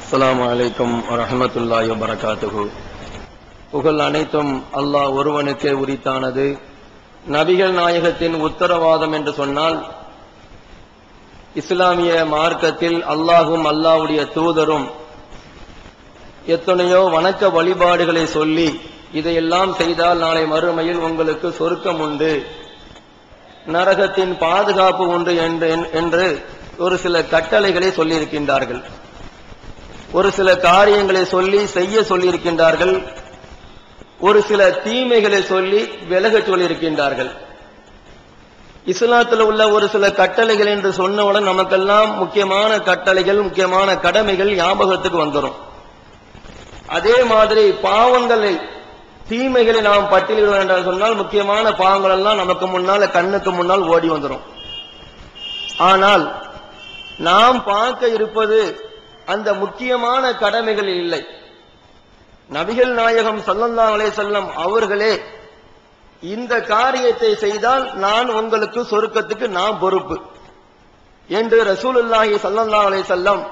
அஸ்ஸலாமு அலைக்கும் வரஹ்மத்துல்லாஹி வபரகாத்துஹு. புகழ் அனைத்தும் அல்லாஹ் ஒருவனுக்கே உரித்தானது. நபிகள் நாயகத்தின் உத்தரவாதம் என்று சொன்னால், இஸ்லாமிய மார்க்கத்தில் அல்லாஹும் அல்லாஹ்வுடைய தூதரும் எத்தனையோ வணக்க வழிபாடுகளை சொல்லி, இதையெல்லாம் செய்தால் நாளை மறுமையில் உங்களுக்கு சொர்க்கம் உண்டு, நரகத்தின் பாதுகாப்பு உண்டு என்று ஒரு சில கட்டளைகளை சொல்லியிருக்கின்றார்கள். ஒரு சில காரியங்களை சொல்லி செய்ய சொல்லியிருக்கின்றார்கள். ஒரு சில தீமைகளை சொல்லி விலக சொல்லியிருக்கின்றார்கள். இஸ்லாத்தில் உள்ள ஒரு சில கட்டளைகள் என்று சொன்னவுடன் நமக்கெல்லாம் முக்கியமான கட்டளைகள், முக்கியமான கடமைகள் ஞாபகத்துக்கு வந்துடும். அதே மாதிரி பாவங்களை, தீமைகளை நாம் பட்டியலிடுவோம் என்று சொன்னால் முக்கியமான பாவங்கள் எல்லாம் நமக்கு முன்னால், கண்ணுக்கு முன்னால் ஓடி வந்துடும். ஆனால் நாம் பார்க்க இருப்பது அந்த முக்கியமான கடமைகள் இல்லை. நபிகள் நாயகம் ஸல்லல்லாஹு அலைஹி வஸல்லம் அவர்களே இந்த காரியத்தை செய்தால் நான் உங்களுக்கு சொர்க்கத்துக்கு நான் பொறுப்பு என்று ரசூலுல்லாஹி ஸல்லல்லாஹு அலைஹி வஸல்லம்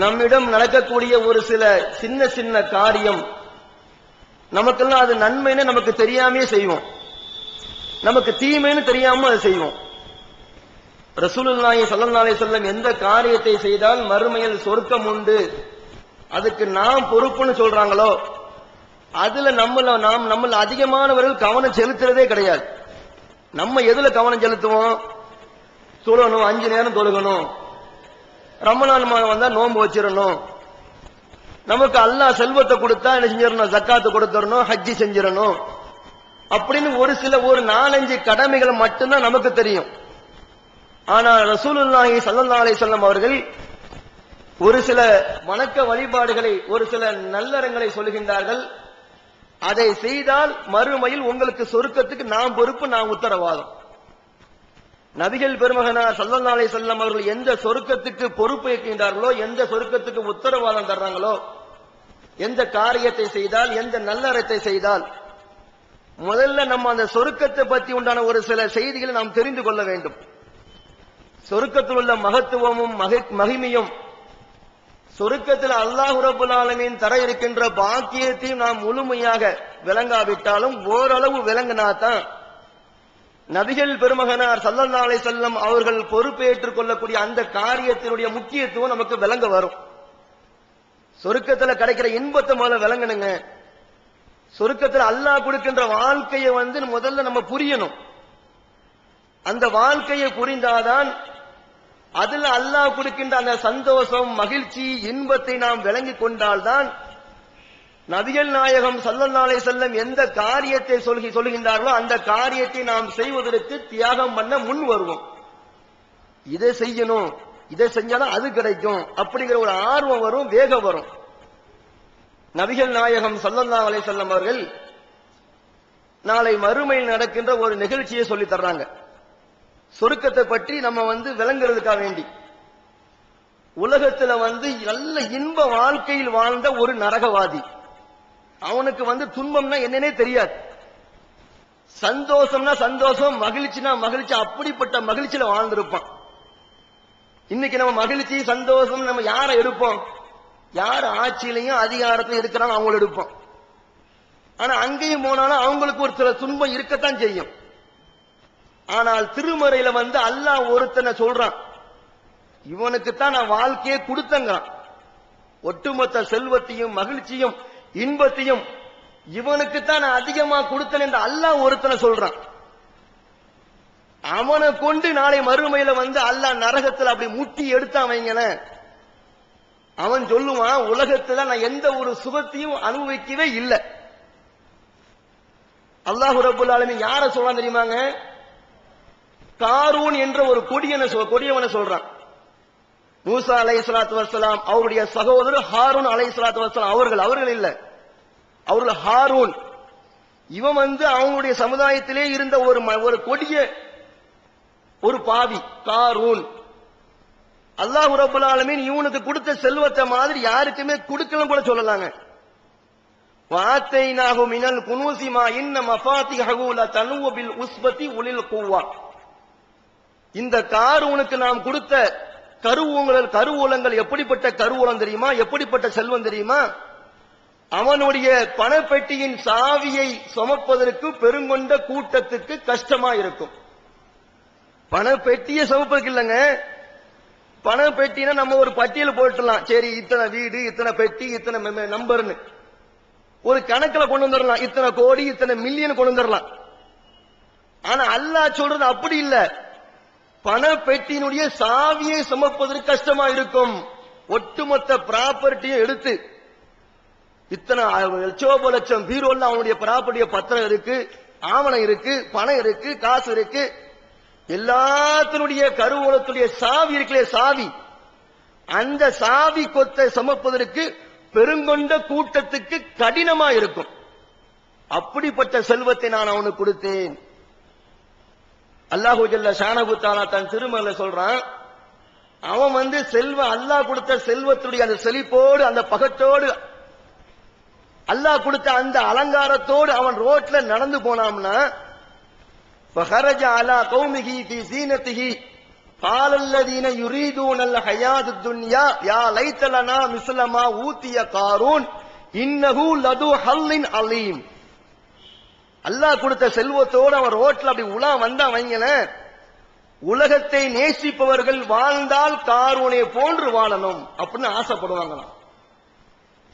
நம்மிடம் நடக்கக்கூடிய ஒரு சில சின்ன சின்ன காரியம் நமக்கெல்லாம் அது நன்மைன்னு நமக்கு தெரியாமே செய்வோம், நமக்கு தீமைன்னு தெரியாம அதை செய்வோம். ரசூலுல்லாஹி ஸல்லல்லாஹு அலைஹி வஸல்லம் எந்த காரியத்தை செய்தால் மறுமையில் சொர்க்கம் உண்டு, அதுக்கு நாம் பொறுப்புன்னு சொல்றாங்களோ அதுல நம்மள அதிகமானவர்கள் கவனம் செலுத்துறதே கிடையாது. நம்ம எதுல கவனம் செலுத்துவோம்? தொழணும், 5 நேரம் தொழுகணும், ரமலான் மாதம் வந்தா நோன்பு வச்சிடணும், நமக்கு அல்லாஹ் செல்வத்தை கொடுத்தா என்ன செஞ்சிடணும், ஜக்காத்து கொடுத்துடணும், ஹஜ்ஜி செஞ்சிடணும் அப்படின்னு ஒரு 4-5 கடமைகள் மட்டும்தான் நமக்கு தெரியும். ஆனா ரசூலுல்லாஹி ஸல்லல்லாஹு அலைஹி வஸல்லம் அவர்கள் ஒரு சில வணக்க வழிபாடுகளை, ஒரு சில நல்லறங்களை சொல்கின்றார்கள். அதை செய்தால் மறுமையில் உங்களுக்கு சொர்க்கத்துக்கு நாம் பொறுப்பு, நாம் உத்தரவாதம். நபிகள் பெருமகனார் ஸல்லல்லாஹு அலைஹி வஸல்லம் அவர்கள் எந்த சொர்க்கத்துக்கு பொறுப்பு ஏற்கின்றார்களோ, எந்த சொர்க்கத்துக்கு உத்தரவாதம் தர்றாங்களோ, எந்த காரியத்தை செய்தால், எந்த நல்லறத்தை செய்தால், முதல்ல நம்ம அந்த சொர்க்கத்தை பற்றி உண்டான ஒரு சில செய்திகளை நாம் தெரிந்து கொள்ள வேண்டும். சொர்க்கத்தில் உள்ள மகத்துவமும் மகிமையும், சொர்க்கத்தில் அல்லாஹ் ரப்பல் ஆலமீன் தர இருக்கின்ற பாக்கியத்தையும் நாம் முழுமையாக விளங்காவிட்டாலும் ஓரளவு விளங்கினாதான் நபிகள் பெருமகனார் ஸல்லல்லாஹு அலைஹி வஸல்லம் அவர்கள் பொறுப்பேற்றுக் கொள்ளக்கூடிய அந்த காரியத்தினுடைய முக்கியத்துவம் நமக்கு விளங்க வரும். சொர்க்கத்தில் கிடைக்கிற இன்பத்தை முதல்ல விளங்கணுங்க. சொர்க்கத்தில் அல்லாஹ் கொடுக்கின்ற வாழ்க்கையை முதல்ல நம்ம புரியணும். அந்த வாழ்க்கையை புரிந்தாதான் அதுல அல்லாஹ் கொடுக்கின்ற அந்த சந்தோஷம், மகிழ்ச்சி, இன்பத்தை நாம் விளங்கிக் கொண்டால்தான் நபிகள் நாயகம் ஸல்லல்லாஹு அலைஹி வஸல்லம் எந்த காரியத்தை சொல்கின்றார்களோ அந்த காரியத்தை நாம் செய்வதற்கு தியாகம் பண்ண முன் வருவோம். இதை செய்யணும், இதை செஞ்சாலும் அது கிடைக்கும் அப்படிங்கிற ஒரு ஆர்வம் வரும், வேகம் வரும். நபிகள் நாயகம் ஸல்லல்லாஹு அலைஹி வஸல்லம் அவர்கள் நாளை மறுமையில் நடக்கின்ற ஒரு நிகழ்ச்சியை சொல்லி தர்றாங்க. சொர்க்கத்தை பற்றி நம்ம விளங்குறதுக்காக வேண்டி, உலகத்துல நல்ல இன்ப வாழ்க்கையில் வாழ்ந்த ஒரு நரகவாதி, அவனுக்கு துன்பம்னா என்னன்னே தெரியாது, சந்தோஷம்னா சந்தோஷம், மகிழ்ச்சினா மகிழ்ச்சி, அப்படிப்பட்ட மகிழ்ச்சியில வாழ்ந்திருப்பான். இன்னைக்கு நம்ம மகிழ்ச்சி, சந்தோஷம் நம்ம யாரை எடுப்போம்? யார் ஆட்சியிலையும் அதிகாரத்திலும் இருக்கிறாங்க அவங்கள எடுப்போம். ஆனா அங்கேயும் போனாலும் அவங்களுக்கு ஒரு சில துன்பம் இருக்கத்தான் செய்யும். ஆனால் திருமறையில அல்லாஹ் ஒருத்தனை சொல்றான், இவனுக்குத்தான் நான் வாழ்க்கையை கொடுத்தங்கிறான். ஒட்டுமொத்த செல்வத்தையும் மகிழ்ச்சியும் இன்பத்தையும் இவனுக்குத்தான் நான் அதிகமா கொடுத்தேன் என்று அல்லாஹ் ஒருத்தனை சொல்றான். அவனை கொண்டு நாளை மறுமையில அல்லாஹ் நரகத்தில் அப்படி முட்டி எடுத்தான் வைங்கள, அவன் சொல்லுவான், உலகத்துல நான் எந்த ஒரு சுகத்தையும் அனுபவிக்கவே இல்லை. அல்லாஹ் ரப்பல் ஆலமீன் யார சொல்றான் தெரியுமாங்க? காரூன் என்ற ஒரு கொடியவனை சொல்றான். மூசா அலைஹிஸ்ஸலாத்து வஸ்ஸலாம் அவருடைய சகோதரர் ஹாரூன் அலைஹிஸ்ஸலாத்து வஸ்ஸலாம் அவர்கள் இல்ல, அவர்கள் ஹாரூன். இவன் அவங்களுடைய சமுதாயத்திலே இருந்த ஒரு கொடிய ஒரு பாவி காரூன். அல்லாஹ் ரப்பல் ஆலமீன் இவனுக்கு கொடுத்த செல்வத்தை மாதிரி யாருக்குமே கொடுக்கலாம் கூட சொல்லலாங்க. வாத்தைனாஹு மினல் குனூஸி மா இன்ன மஃபாத்திஹு லதனூ பில் உஸ்பதி உலில் குவ்வா. இந்த காரூனுக்கு நாம் கொடுத்த கருவூலங்கள் எப்படிப்பட்ட கருவூலம் தெரியுமா? எப்படிப்பட்ட செல்வம் தெரியுமா? அவனுடைய பணப்பெட்டியின் சாவியை சுமப்பதற்கு பெருங்கொண்ட கூட்டத்துக்கு கஷ்டமா இருக்கும். பணப்பெட்டியை சுமப்பதற்கு இல்லைங்க. பணப்பெட்டினா நம்ம ஒரு பட்டியல் போட்டுடலாம். சரி, இத்தனை வீடு, இத்தனை பெட்டி, இத்தனை நம்பர்னு ஒரு கணக்கில் கொண்டு வந்துடலாம். இத்தனை கோடி, இத்தனை மில்லியன் கொண்டு வந்துடலாம். ஆனா அல்லாஹ் சொல்றது அப்படி இல்ல. பணப்பெட்டியினுடைய சாவியை சுமப்பதற்கு கஷ்டமா இருக்கும். ஒட்டுமொத்த ப்ராப்பர்ட்டியும் எடுத்து இத்தனை லட்சம் பீரோல்ல அவனுடைய ப்ராப்பர்ட்டிய பத்திரம் இருக்கு, ஆவணம் இருக்கு, பணம் இருக்கு, காசு இருக்கு, எல்லாத்தினுடைய கருவூலத்துடைய சாவி இருக்கே, சாவி, அந்த சாவி கொத்தை சுமப்பதற்கு பெருங்கொண்ட கூட்டத்துக்கு கடினமா இருக்கும். அப்படிப்பட்ட செல்வத்தை நான் அவனுக்கு கொடுத்தேன். அல்லாஹு ஜல்ல ஷானஹு தஆலா தன் திருமறையில சொல்றான், அவன் செல்வம் அல்லாஹ் கொடுத்த செல்வத்துடைய அந்த செழிப்போடு, அந்த பகத்தோடு, அல்லாஹ் கொடுத்த அந்த அலங்காரத்தோடு அவன் ரோட்ல நடந்து போனாம்னா, فخرج على قومه في زينته قال الذين يريدون الحياة الدنيا يا ليت لنا مثل ما أوتي قارون إنه لذو حظ عظيم. அல்லாஹ் கொடுத்த செல்வத்தோடு அவன் ரோட்ல அப்படி உலா வந்தா வைங்கல, உலகத்தை நேசிப்பவர்கள் வாழ்ந்தால் காரூனை போன்று வாழணும் அப்படின்னு ஆசைப்படுவாங்களாம்.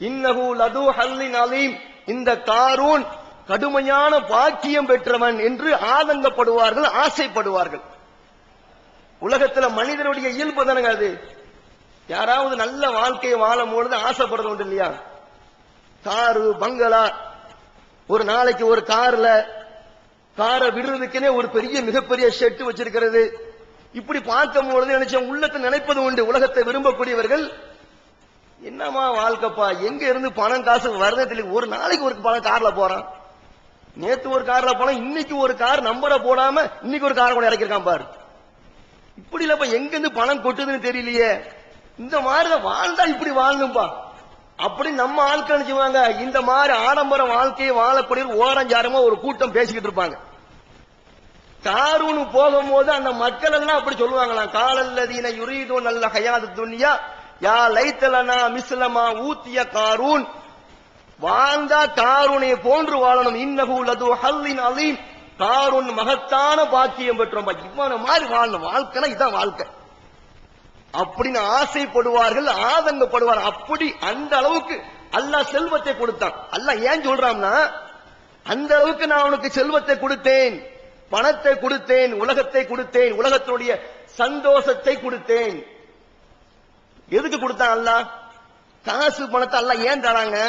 இன்னஹு லது ஹல்லின் அலீம், இந்த காரூன் கடுமையான பாக்கியம் பெற்றவன் என்று ஆதங்கப்படுவார்கள், ஆசைப்படுவார்கள். உலகத்தில் மனிதனுடைய இயல்பு தானங்க அது. யாராவது நல்ல வாழ்க்கையை வாழும் பொழுது ஆசைப்படுறது உண்டு இல்லையா? காரு, பங்களா, ஒரு நாளைக்கு ஒரு காரை விடுறதுக்குன்னே ஒரு பெரிய மிகப்பெரிய ஷெட் வச்சிருக்கிறது. இப்படி பார்க்கும் பொழுது நினைச்சேன், உள்ளத்தை நினைப்பது உண்டு. உலகத்தை விரும்பக்கூடியவர்கள், என்னமா வாழ்க்கைப்பா, எங்க இருந்து பணம் காசு வருது, ஒரு நாளைக்கு ஒரு பணம் கார்ல போறான், நேத்து ஒரு கார்ல போனா இன்னைக்கு ஒரு கார் நம்பரை போடாம இன்னைக்கு ஒரு காரை கூட இறக்கிருக்கான் பாரு. இப்படி இல்லப்பா, எங்க இருந்து பணம் கொட்டுதுன்னு தெரியலையே, இந்த மாதிரி வாழ்ந்தா இப்படி வாழணும்பா அப்படி நம்ம ஆட்கள் நினைச்சுவாங்க. இந்த மாதிரி ஆடம்பர வாழ்க்கையை வாழக்கூடிய ஓரஞ்சாரமா ஒரு கூட்டம் பேசிக்கிட்டு இருப்பாங்க. காரூன் போகும்போது அந்த மக்கள் எல்லாம் அப்படி சொல்லுவாங்களாம், காலல்லதீன யுரீதுன் அல்ல ஹயாத் துன்யா யா லைத்தலனா மிஸ்லமா ஊத்திய காரூன், வாழ்ந்தா காரூனை போன்று வாழணும். இன்னஹு லது ஹல்லின் அலீம், காரூன் மகத்தான பாக்கியம் பெற்றோம், இவன மாதிரி வாழணும், வாழ்க்கைனா இதான் வாழ்க்கை அப்படின்னு ஆசைப்படுவார்கள், ஆதங்கப்படுவார். அப்படி அந்த அளவுக்கு அல்லாஹ் செல்வத்தை கொடுத்தான். அல்லாஹ் ஏன் சொல்றான்னா, அந்த அளவுக்கு நான் அவனுக்கு செல்வத்தை கொடுத்தேன், பணத்தை கொடுத்தேன், உலகத்தை கொடுத்தேன், உலகத்தினுடைய சந்தோஷத்தை கொடுத்தேன். எதுக்கு கொடுத்தான் அல்லாஹ்? காசு பணத்தை அல்லாஹ் ஏன் தராங்க?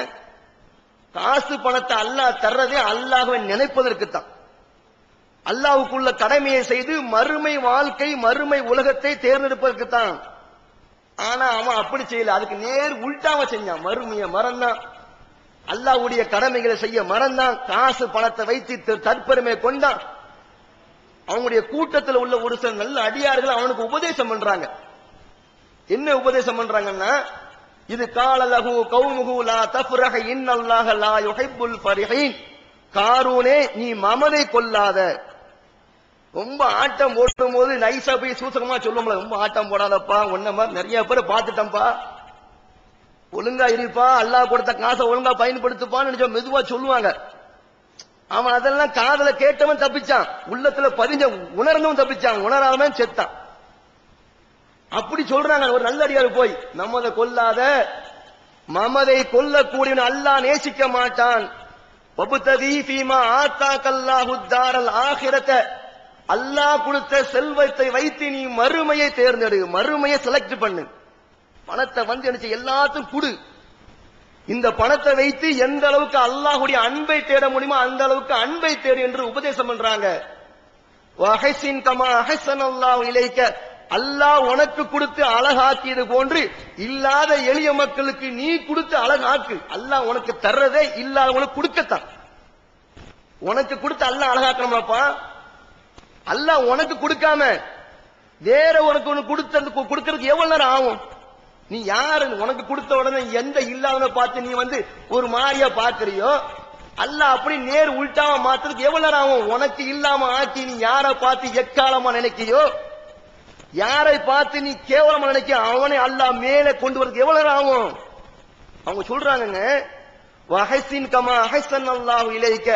காசு பணத்தை அல்லாஹ் தர்றதே அல்லாஹ்வை நினைப்பதற்கு தான். அல்லாஹ்வுக்குள்ள கடமையை செய்து மறுமை வாழ்க்கை, மறுமை உலகத்தை தேர்ந்தெடுப்பதற்கு தான். ஆனா அவன் அப்படி செய்யல, அதுக்கு நேர் உல்டாவ செஞ்சான். மறுமையை மறந்தான், அல்லாஹ்வுடைய கடமைகளை செய்ய மறந்தான், காசு பணத்தை வைத்து தற்பெருமை கொண்டான். அவங்களுடைய கூட்டத்தில் உள்ள ஒரு சில நல்ல அடியார்கள் அவனுக்கு உபதேசம் பண்றாங்க. என்ன உபதேசம் பண்றாங்கன்னா, இது கால லஹு கௌமுஹு லா தஃப்ரஹ இன்னல்லாஹ லா யுஹிப்புல் ஃபரிஹீன், காரூனே நீ மமதை கொள்ளாத. ரொம்ப ஆட்டம் போடும் போது நைசா போய் சூசகமா சொல்லுவோம்ல, ரொம்ப ஆட்டம் போடாதப்பா, உன்ன மாதிரி நிறைய பேரை பார்த்துட்டம்பா, ஒழுங்கா இருப்பா, அல்லாஹ் கொடுத்த காசை ஒழுங்கா பயன்படுத்துப்பான்னு மெதுவா சொல்லுவாங்க. அவன் அதெல்லாம் காதல கேட்டவன் தப்பிச்சான், உள்ளத்துல பதிஞ்ச உணர்ந்தவன் தப்பிச்சான், உணராதவன் செத்தான். அப்படி சொல்றாங்க. ஒரு நல்லடியார் போய் நம்மதை கொல்லாத, மமதை கொல்லக்கூடியவன் அல்லாஹ் நேசிக்க மாட்டான். வபுததி ஃபீமா ஆத்தாக்கல்லாஹு தாரல் ஆகிரத, அல்லாஹ் கொடுத்த செல்வத்தை வைத்து நீ மறுமையை தேர்ந்தெடு, மறுமையை செலக்ட் பண்ணு. பணத்தை என்ன எல்லாத்துக்கும் கொடு. இந்த பணத்தை வைத்து எந்த அளவுக்கு அல்லாஹ்வுடைய அன்பை தேட முடியுமோ அந்த அளவுக்கு அன்பை தேடு என்று உபதேசம் பண்றாங்க. வஹஸின் கமா அஹஸனல்லாஹு இலைக, அல்லாஹ் உனக்கு கொடுத்து அழகாக்கியது போன்று இல்லாத எளிய மக்களுக்கு நீ கொடுத்து அழகாக்கு. அல்லாஹ் உனக்கு தர்றதே இல்லாதவங்களுக்கு கொடுக்கத்தான். உனக்கு கொடுத்து அல்லாஹ் அழகாக்கணும்ப்பா. அல்லாஹ் உனக்கு கொடுக்காம வேற உனக்கு ஒண்ணு கொடுக்கறதுக்கு எவ்வளவு நேரம் ஆகும்? நீ யாரு? உனக்கு கொடுத்த உடனே எந்த இல்லாதவனை பார்த்து நீ ஒரு மாதிரியா பாக்குறியோ, அல்லாஹ் அப்படி நேர் உள்டாம மாத்துறதுக்கு எவ்வளவு நேரம் ஆகும்? உனக்கு இல்லாம ஆக்கி நீ யார பார்த்து எக்காலமா நினைக்கிறியோ யாரை பார்த்து நீ கேவலமா நினைக்க அவனை அல்லாஹ் மேலே கொண்டு வரதுக்கு எவ்வளவு நேரம் ஆகும்? அவங்க சொல்றாங்க, வஹஸின் கமா அஹஸன் அல்லாஹு இலைக்க,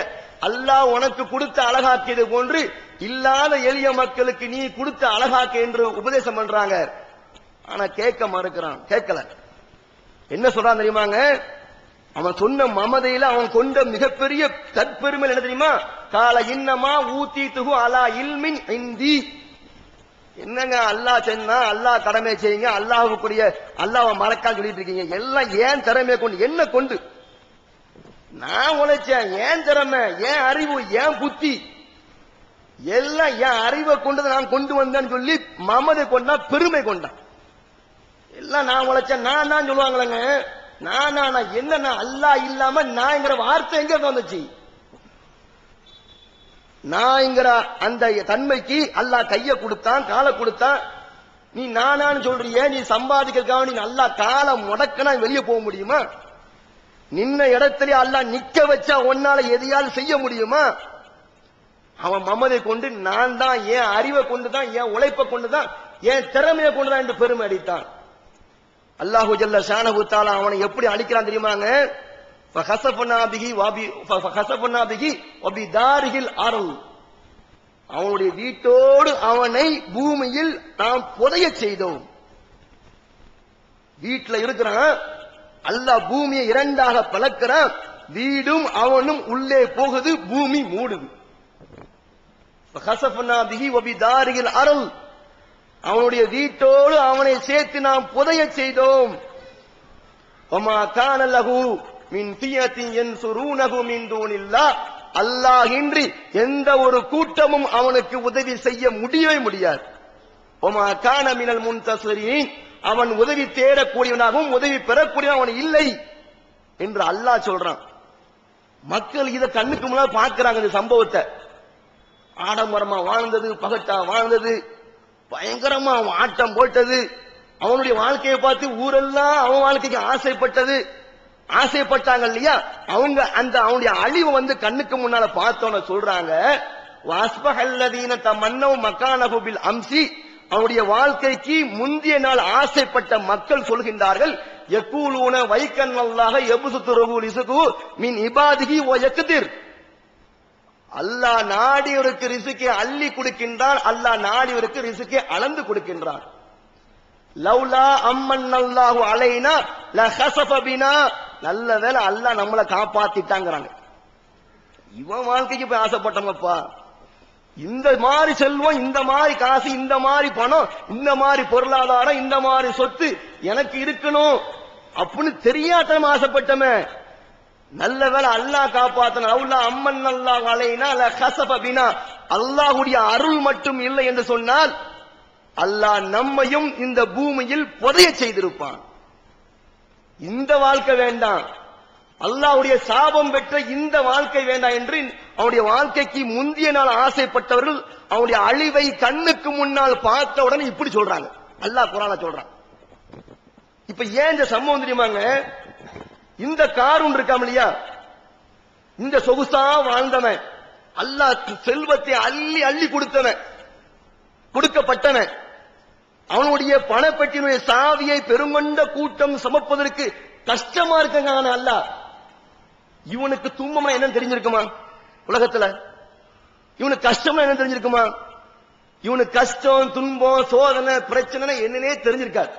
அல்லாஹ் உனக்கு கொடுத்த அழகாக்கியது போன்று இல்லாத எளிய மக்களுக்கு நீ கொடுத்த அழகாக்க என்று உபதேசம் பண்றாங்க. ஆனா கேட்க மறுக்கிறான், கேட்கல. என்ன சொல்றான் தெரியுமாங்க? அவன் சொன்ன மமதையில அவன் கொண்ட மிகப்பெரிய தற்பெருமை என்ன தெரியுமா? கால இன்னமா ஊத்தி துகு அலா இல்மின் இந்தி. என்னங்க அல்லாஹ் சொன்னா அல்லாஹ் கடமை செய்யுங்க, அல்லாஹ்வுக்குரிய அல்லாஹ்வை மறக்காம சொல்லிட்டு இருக்கீங்க. எல்லாம் ஏன் திறமையை கொண்டு, என்ன கொண்டு நான் உழைச்சேன், ஏன் திறமை, ஏன் அறிவு, ஏன் புத்தி, எல்லாம் என் அறிவை கொண்டு நான் கொண்டு வந்தேன்னு சொல்லி மமதை கொண்டா, பெருமை கொண்டான். எல்லாம் நான் உழைச்சேன், நான் தான் சொல்லுவாங்களேங்க. நான் என்ன, அல்லாஹ் இல்லாம நான்ங்கிற வார்த்தை எங்க வந்துச்சு? நான்ங்கிற அந்த தன்மைக்கு அல்லாஹ் கைய கொடுத்தான், காலை கொடுத்தான். நீ நானான்னு சொல்றிய, நீ சம்பாதிக்கிறதுக்காக நீ அல்லாஹ் காலை முடக்கனா வெளியே போக முடியுமா? நின்ன இடத்துல அல்லாஹ் நிக்க வச்சா உன்னால எதையால் செய்ய முடியுமா? அவன் மமதை கொண்டு நான் தான், என் அறிவை கொண்டுதான், என் உழைப்பை கொண்டுதான், என் திறமையை கொண்டுதான் என்று பெருமை அடித்தான். அல்லாஹு ஜல்ல ஷானஹு தஆலா அவனை எப்படி அழிக்கிறான் தெரியுமாங்க? ஃபஹஸஃபனா பிஹி வபிதாரிஹில் அர்ள், அவனுடைய வீட்டோடு அவனை பூமியில் நாம் புதைய செய்தோம். வீட்டுல இருக்கிறான், அல்லாஹ் பூமியை இரண்டாக பலக்கிறான், வீடும் அவனும் உள்ளே போகுது, பூமி மூடுது. ஃபஹஸஃபனா பிஹி வபிதாரிஹில் அர்ள், அவனுடைய வீட்டோடு அவனை சேர்த்து நாம் புதைய செய்தோம். வமா கான லஹு மின் ஃபியத்தின் யன்சுரூனஹு மின் தூனில்லாஹ், அல்லாஹ்வின்றி எந்த ஒரு கூட்டமும் அவனுக்கு உதவி செய்ய முடியவே முடியாது. வமா கான மினல் முன்தஸிரீன், அவன் உதவி தேடக்கூடியவனாகவும் உதவி பெறக்கூடியவன் அவன் இல்லை என்று அல்லாஹ் சொல்றான். மக்கள் இத கண்ணுக்கு முன்னால் பார்க்கிறாங்க. இந்த சம்பவத்தை ஆடம்பரமா வாழ்ந்தது, பகட்டா வாழ்ந்தது, பயங்கரமா அவன் ஆட்டம் போட்டது, அவனுடைய வாழ்க்கையை பார்த்து ஊரெல்லாம் அவன் வாழ்க்கைக்கு ஆசைப்பட்டாங்க இல்லையா? அவங்க அந்த அவனுடைய அழிவு வந்து கண்ணுக்கு முன்னால பார்த்தோன்னு சொல்றாங்க. வாஸ்பஹல்லதீன தமன்னவ் மக்கானஹு பில் அம்சி, அவனுடைய வாழ்க்கைக்கு முந்திய நாள் ஆசைப்பட்ட மக்கள் சொல்கின்றார்கள், யகூலூன வைக்கன்னல்லாஹ யப்சுத்துரு ரிஸ்கு மின் இபாதிஹி வ யக்திர், அல்லாஹ் நாடியவருக்கு ரிசுக்கை அள்ளி கொடுக்கின்றான், அல்லாஹ் நாடியவருக்கு ரிசுக்கை அளந்து கொடுக்கின்றான். லவ்லா அம்மன்னல்லாஹு அலைனா லஹஸஃப பினா, நல்ல வேளை அல்லாஹ் நம்மளை காப்பாத்திட்டாங்கறாங்க. இவன் வாழ்க்கைக்கு போய் ஆசைப்பட்டவங்கப்பா, இந்த மாதிரி செல்வம், இந்த மாதிரி காசு, இந்த மாதிரி பணம், இந்த மாதிரி பொருளாதாரம், இந்த மாதிரி சொத்து எனக்கு இருக்கணும் அப்படின்னு தெரியாதனமா ஆசைப்பட்டமே, நல்ல வேளை அல்லாஹ் காப்பாத்தன. லவ்லா அம்மன்னல்லாஹு அலைனா லஹஸஃப பினா, அல்லாஹ்வுடைய அருள் மட்டும் இல்லை என்று சொன்னால் அல்லாஹ் நம்மையும் இந்த பூமியில் புதைய செய்திருப்பான். இந்த வாழ்க்கை வேண்டாம், அல்லாஹ்வுடைய சாபம் பெற்ற இந்த வாழ்க்கை வேண்டாம் என்று அவனுடைய வாழ்க்கைக்கு முந்திய நாள் ஆசைப்பட்டவர்கள் அவனுடைய அழிவை கண்ணுக்கு முன்னால் பார்த்த உடனே இப்படி சொல்றாங்க. அல்லாஹ் குர்ஆன்ல சொல்றான். இப்ப ஏன் இந்த சம்பவம் தெரியுமாங்க? இந்த காரூன் இருக்காம இல்லையா, இந்த சொகுசா வாழ்ந்தவன், அல்லாஹ் செல்வத்தை அள்ளி அள்ளி கொடுக்கப்பட்டவன், அவனுடைய பணப்பெட்டியினுடைய சாவியை பெருங்கொண்ட கூட்டம் சமப்பதற்கு கஷ்டமா இருக்காங்க. அல்லாஹ் இவனுக்கு துன்பம்னா என்னன்னு தெரிஞ்சிருக்குமா? உலகத்துல இவனுக்கு கஷ்டம்னா என்ன தெரிஞ்சிருக்குமா? இவனுக்கு கஷ்டம், துன்பம், சோதனை, பிரச்சனை என்னன்னே தெரிஞ்சிருக்காது.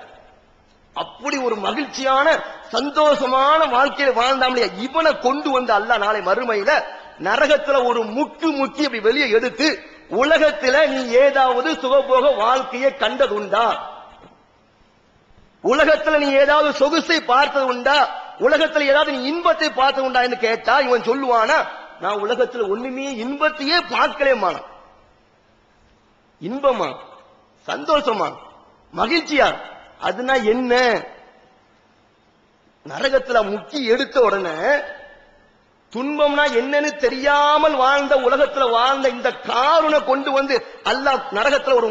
அப்படி ஒரு மகிழ்ச்சியான சந்தோஷமான வாழ்க்கையை வாழ்ந்தாமலையா இவனை கொண்டு வந்து அல்லாஹ் நாளை மறுமையில நரகத்துல ஒரு முக்கி அப்படி வெளியே எடுத்து, உலகத்துல நீ ஏதாவது சுகபோக வாழ்க்கையை கண்டது உண்டா? உலகத்துல நீ ஏதாவது சொகுசை பார்த்தது உண்டா? உலகத்துல ஏதாவது நீ இன்பத்தை பார்த்தது உண்டா என்று கேட்டா இவன் சொல்லுவானா, நான் உலகத்துல ஒண்ணுமே இன்பத்தையே பார்க்கலேமான. இன்பமா, சந்தோஷமா, மகிழ்ச்சியா, அதுனா என்ன? நரகத்துல முக்கி எடுத்த உடனே துன்பம்னா என்னன்னு தெரியாமல் வாழ்ந்த உலகத்துல வாழ்ந்த இந்த காருனை கொண்டு வந்து அல்லாஹ் நரகத்துல ஒரு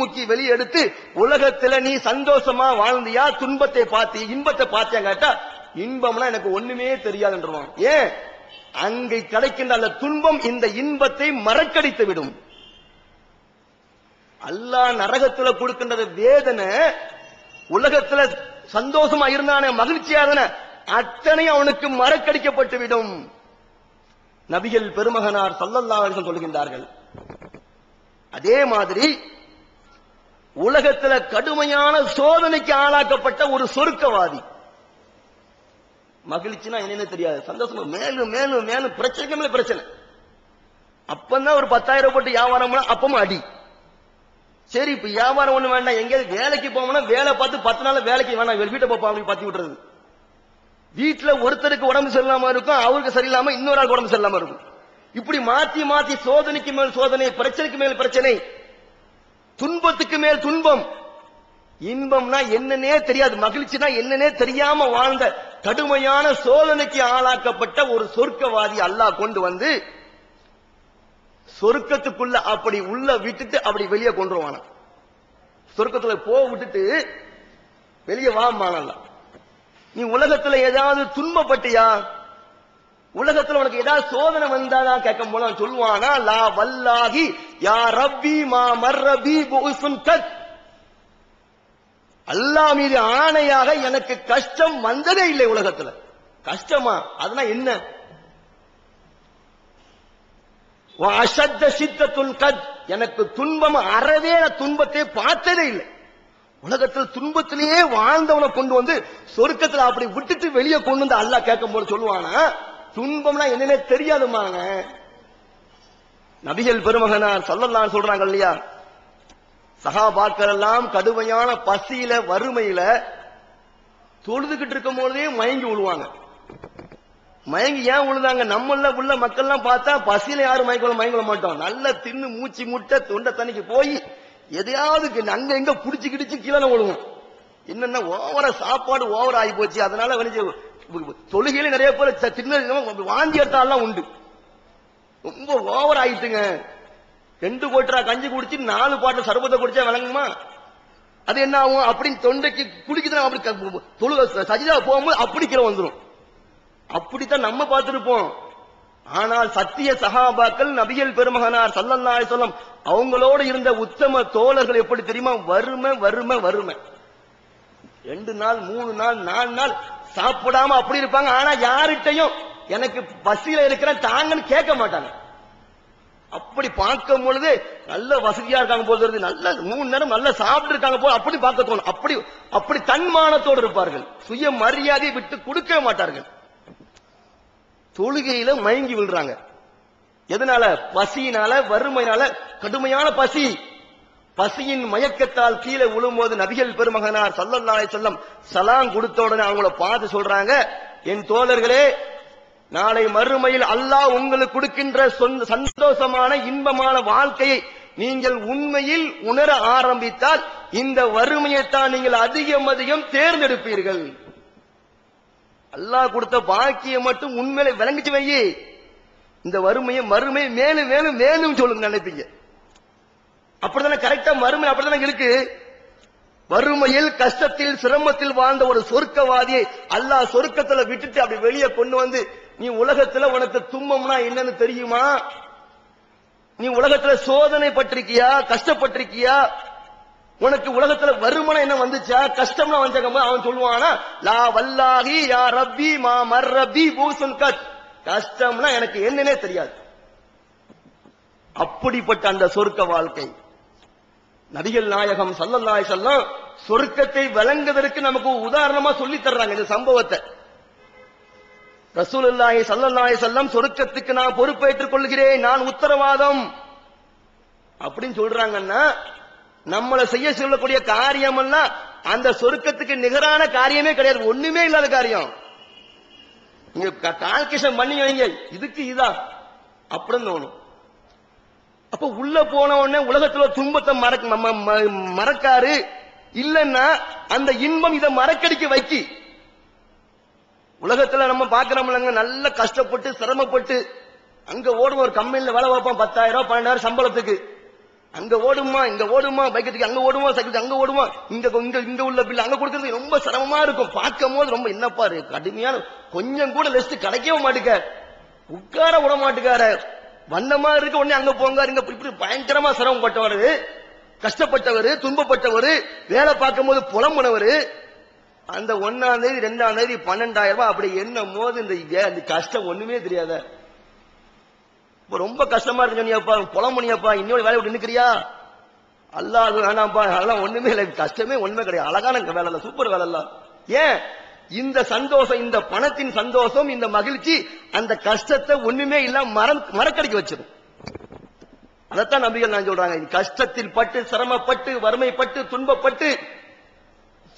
முக்கி வெளியே எடுத்து, உலகத்துல நீ சந்தோஷமா வாழ்ந்தியா, துன்பத்தை பார்த்தி, இன்பத்தை பார்த்தியா கேட்டா, இன்பம்னா எனக்கு ஒண்ணுமே தெரியாதுன்றான். ஏன்? அங்கே கிடைக்கின்ற அந்த துன்பம் இந்த இன்பத்தை மறக்கடித்து விடும். அல்லாஹ் நரகத்துல கொடுக்கின்றது வேதனை, உலகத்துல சந்தோஷமா இருந்தானே மகிழ்ச்சியாதன அத்தனை அவனுக்கு மறக்கடிக்கப்பட்டு விடும். நபிகள் பெருமகனார் ஸல்லல்லாஹு அலைஹி வஸல்லம் சொல்கின்றார்கள். அதே மாதிரி உலகத்துல கடுமையான சோதனைக்கு ஆளாக்கப்பட்ட ஒரு சொர்க்கவாதி, மகிழ்ச்சினா என்னன்னு தெரியாது, சந்தோஷமா மேலும் மேலும் மேலும் பிரச்சனைக்கு மேல பிரச்சனை. அப்பதான் ஒரு 10,000 போட்டு வியாபாரம் அப்பவும் அடி. சரி இப்ப வியாபாரம் ஒண்ணு வேண்டாம், எங்கேயாவது வேலைக்கு போவோம்னா வேலை பார்த்து 10 நாள் வேலைக்கு வேணாம், வீட்டை போப்பா அப்படி பத்தி விட்டுறது. வீட்டுல ஒருத்தருக்கு உடம்பு சரியில்லாம இருக்கும், அவருக்கு சரியில்லாம இன்னொரு ஆள் உடம்பு சரியில்லாம இருக்கும். இப்படி மாத்தி மாத்தி சோதனைக்கு மேல் சோதனை, பிரச்சனைக்கு மேல் பிரச்சனை, துன்பத்துக்கு மேல் துன்பம். இன்பம்னா என்னன்னே தெரியாது, மகிழ்ச்சினா என்னன்னே தெரியாம வாழ்ந்த கடுமையான சோதனைக்கு ஆளாக்கப்பட்ட ஒரு சொர்க்கவாதி அல்லாஹ் கொண்டு வந்து சொர்க்கத்துக்குள்ள அப்படி உள்ள விட்டுட்டு அப்படி வெளியே கொண்டுருவான. சொர்க்கத்துல விட்டுட்டு வெளியே வாமானல்ல. நீ உலகத்துல ஏதாவது துன்பப்பட்டியா, உலகத்துல உனக்கு ஏதாவது சோதனை வந்தாதான் கேட்கும் போல சொல்லுவானா, லா வல்லாஹி யா ரப்பி மா மர்ரபி புஉசுன் கத், அல்லாஹ் மீது ஆணையாக எனக்கு கஷ்டம் வந்ததே இல்லை உலகத்துல. கஷ்டமா அதுனா என்ன? அஷத்த சித்தத்துன் கத், எனக்கு துன்பம் அறவே துன்பத்தை பார்த்ததே இல்லை. உலகத்தில் துன்பத்திலேயே வாழ்ந்தவனை கொண்டு வந்து சொர்க்கத்துல அப்படி விட்டுட்டு வெளியே கொண்டு வந்து அல்லாஹ் கேட்கும் போது சொல்லுவானா, துன்பம்னா என்னன்னே தெரியாதுமாங்க. நபிகள் பெருமகனார் ஸல்லல்லாஹு சொல்றாங்க இல்லையா, சஹாபாக்கள் எல்லாம் கடுமையான பசியில வறுமையில தொழுதுகிட்டு இருக்கும் போதே மயங்கி விழுவாங்க. மயங்கி ஏன் விழுந்தாங்க? நம்மள உள்ள மக்கள் எல்லாம் பார்த்தா பசியில யாரும் மயங்க மாட்டோம், நல்லா தின்னு மூச்சு முட்டை தொண்டை தண்ணிக்கு போய் எதையாவது அங்க எங்க புடிச்சு கிடிச்சு கீழே விழுவோம். என்னன்னா ஓவரா சாப்பாடு ஓவர் ஆகி போச்சு, அதனால தொழுகையில நிறைய பேர் தின்னு வாந்தி எடுத்தாலாம் உண்டு. ரொம்ப ஓவர் ஆயிட்டுங்க. 2 கோட்டரா கஞ்சி குடிச்சு 4 பாட்டில் சர்பத்தை குடிச்சா விளங்குமா? அது என்ன ஆகும்? அப்படின்னு தொண்டைக்கு குடிக்குது, அப்படி சஜிதா போகும்போது அப்படி கீழே வந்துடும். அப்படித்தான் நம்ம பார்த்திருப்போம். ஆனால் சத்திய சஹாபாக்கள் நபிகள் பெருமகனார் ஸல்லல்லாஹு அலைஹி வஸல்லம் அவங்களோடு இருந்த உத்தம தோழர்கள் எப்படி தெரியுமா? வறுமை வறுமை வறுமை. 2 நாள் 3 நாள் 4 நாள் சாப்பிடாம அப்படி இருப்பாங்க. ஆனா யார்கிட்டையும் எனக்கு பசியில இருக்கிற தாங்கன்னு கேட்க மாட்டாங்க. அப்படி பார்க்கும் பொழுது நல்ல வசதியா இருக்காங்க போது, நல்ல 3 நேரம் நல்லா சாப்பிட்டு இருக்காங்க போல அப்படி பார்க்க தோணும். அப்படி தன்மானத்தோடு இருப்பார்கள், சுய மரியாதையை விட்டு கொடுக்க மாட்டார்கள். தொழுகையில மயங்கி விழுறாங்க. எதனால? பசியினால, வறுமையினால. கடுமையான பசி, பசியின் மயக்கத்தால் கீழே விழும்போது நபிகள் பெருமகனார் ஸல்லல்லாஹு அலைஹி வஸல்லம் சலாம் கொடுத்த உடனே அவங்கள பார்த்து சொல்றாங்க, என் தோழர்களே, நாளை மறுமையில் அல்லாஹ் உங்களுக்கு கொடுக்கின்ற சந்தோஷமான இன்பமான வாழ்க்கையை நீங்கள் உண்மையில் உணர ஆரம்பித்தால் இந்த வறுமையைத்தான் நீங்கள் அதிகம் அதிகம் தேர்ந்தெடுப்பீர்கள். அல்லாஹ் கொடுத்த பாக்கியம் மட்டும் உண்மையில விளங்கிச்சு வையே, இந்த வறுமையை மறுமை மேலும் மேலும் மேலும் சொல்லுங்க நினைப்பீங்க. அப்படித்தானே கரெக்டா மறுமை அப்படித்தானே இருக்கு. வறுமையில் கஷ்டத்தில் சிரமத்தில் வாழ்ந்த ஒரு சொர்க்கவாதியை அல்லாஹ் சொர்க்கத்துல விட்டுட்டு அப்படி வெளியே கொண்டு வந்து, நீ உலகத்துல உனக்கு துன்பம்னா என்னன்னு தெரியுமா? நீ உலகத்துல சோதனை பட்டிருக்கியா, கஷ்டப்பட்டிருக்கியா? உனக்கு உலகத்துல வருமானம் என்ன வந்துச்சா, கஷ்டம்னா வந்தாங்க? அவன் சொல்லுவானா, லா வல்லாஹி யா ரப்பி மா மர்ரபி பூசுன் கத், கஷ்டம்னா எனக்கு என்னன்னே தெரியாது. அப்படிப்பட்ட அந்த சொர்க்க வாழ்க்கை நபிகள் நாயகம் ஸல்லல்லாஹு அலைஹி வஸல்லம் சொர்க்கத்தை விளங்குவதற்கு நமக்கு உதாரணமா சொல்லி தர்றாங்க இந்த சம்பவத்தை. ரசூலுல்லாஹி ஸல்லல்லாஹு அலைஹி வஸல்லம் சொர்க்கத்துக்கு நான் பொறுப்பேற்றுக் கொள்கிறேன், நான் உத்தரவாதம் அப்படின்னு சொல்றாங்கன்னா, நம்மளை செய்ய சொல்லக்கூடிய காரியம் எல்லாம் அந்த சொர்க்கத்துக்கு நிகரான காரியமே கிடையாது, ஒண்ணுமே இல்லாத காரியம். நீங்க கால்குலேஷன் பண்ணி வைங்க, இதுக்கு இதான் அப்படின்னு தோணும். அப்ப உள்ள போன உடனே உலகத்துல துன்பத்தை மறக்காரு இல்லன்னா அந்த இன்பம் இதை மறக்கடிக்க வைக்கி. உலகத்துல நம்ம பாக்குறோம்லங்க, நல்ல கஷ்டப்பட்டு சிரமப்பட்டு அங்க ஓடுவோம், ஒரு கம்பெனில வேலை பார்ப்போம், 10,000 12,000 சம்பளத்துக்கு. அங்க ஓடுமா இங்க ஓடுமா, பைக்கத்துக்கு அங்க ஓடுமா, சைக்கிளுக்கு அங்க ஓடுமா, இங்க உள்ள பில் அங்க கொடுக்கறது ரொம்ப சிரமமா இருக்கும். பார்க்கும் போது ரொம்ப என்னப்பா கடுமையான, கொஞ்சம் கூட ரெஸ்ட் கிடைக்கவே மாட்டுக்க, உட்கார விட மாட்டுக்கார, வண்ணமா இருக்க உடனே அங்க போங்க, இப்படி பயங்கரமா சிரமப்பட்டவரு. கஷ்டப்பட்டவர், துன்பப்பட்டவர், வேலை பார்க்கும் போது புலம்புனவர், அந்த 1ஆம் தேதி 2ஆம் தேதி 12,000 ரூபாய் அப்படி என்னும் போது இந்த கஷ்டம் ஒண்ணுமே தெரியாத. இப்ப ரொம்ப கஷ்டமா இருக்கு சொன்னியாப்பா, புலம்புனியாப்பா, இன்னொரு வேலை விட்டு நிக்கிறியா? அல்லாஹ் வேணாம்ப்பா, அதெல்லாம் ஒண்ணுமே இல்லை, கஷ்டமே ஒண்ணுமே கிடையாது, அழகான வேலை இல்ல, சூப்பர் வேலை இல்ல. ஏன் இந்த சந்தோஷம், இந்த பணத்தின் சந்தோஷம், இந்த மகிழ்ச்சி அந்த கஷ்டத்தை ஒண்ணுமே இல்ல மறக்கடிக்க வச்சிடும். அதத்தான் நபிகள் நான் சொல்றாங்க, கஷ்டத்தில் பட்டு, சிரமப்பட்டு, வறுமைப்பட்டு, துன்பப்பட்டு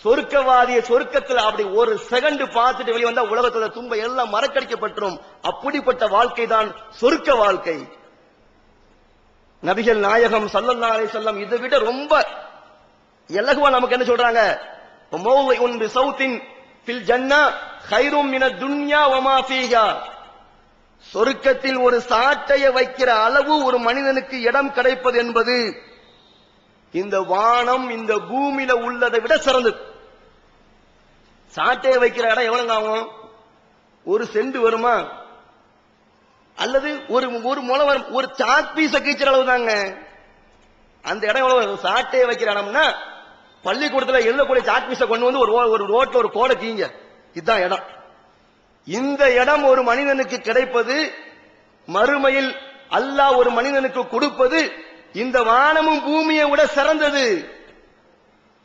சொர்க்கவாதிய சொர்க்கத்தில் அப்படி ஒரு செகண்ட் பார்த்துட்டு வெளியே வந்தா உலகத்தோட துன்பம் எல்லாம் மறக்கடிக்கப்பட்டுரும். அப்படிப்பட்ட வாழ்க்கை தான் சொர்க்க வாழ்க்கை. நபிகள் நாயகம் ஸல்லல்லாஹு அலைஹி வஸல்லம் இதை விட ரொம்ப இலகுவா நமக்கு என்ன சொல்றாங்க, மௌலிஉன் பிஸௌத்தின் ஃபில் ஜன்னah கைரும் மினத் துன்யா வமா ஃபீஹா. சொர்க்கத்தில் ஒரு சாட்டையை வைக்கிற அளவு ஒரு மனிதனுக்கு இடம் கிடைப்பது என்பது இந்த வானம் இந்த பூமியில உள்ளதை விட சிறந்தது. சாட்டையை வைக்கிற இடம் எவ்வளவு ஆகும்? ஒரு சென்ட் வருமா? அல்லது ஒரு முளை, ஒரு சாக் பீஸ கீச்சுற அளவு தாங்க அந்த இடம். எவ்வளவு? சாட்டையை வைக்கிற இடம்னா பள்ளிக்கூடத்துல எழுதக்கூடிய சாக் பீஸ கொண்டு வந்து ஒரு ரோட்ல ஒரு கோடை கீங்க, இதுதான் இடம். இந்த இடம் ஒரு மனிதனுக்கு கிடைப்பது, மறுமையில் அல்லாஹ் ஒரு மனிதனுக்கு கொடுப்பது இந்த வானமும் பூமியை விட சிறந்தது.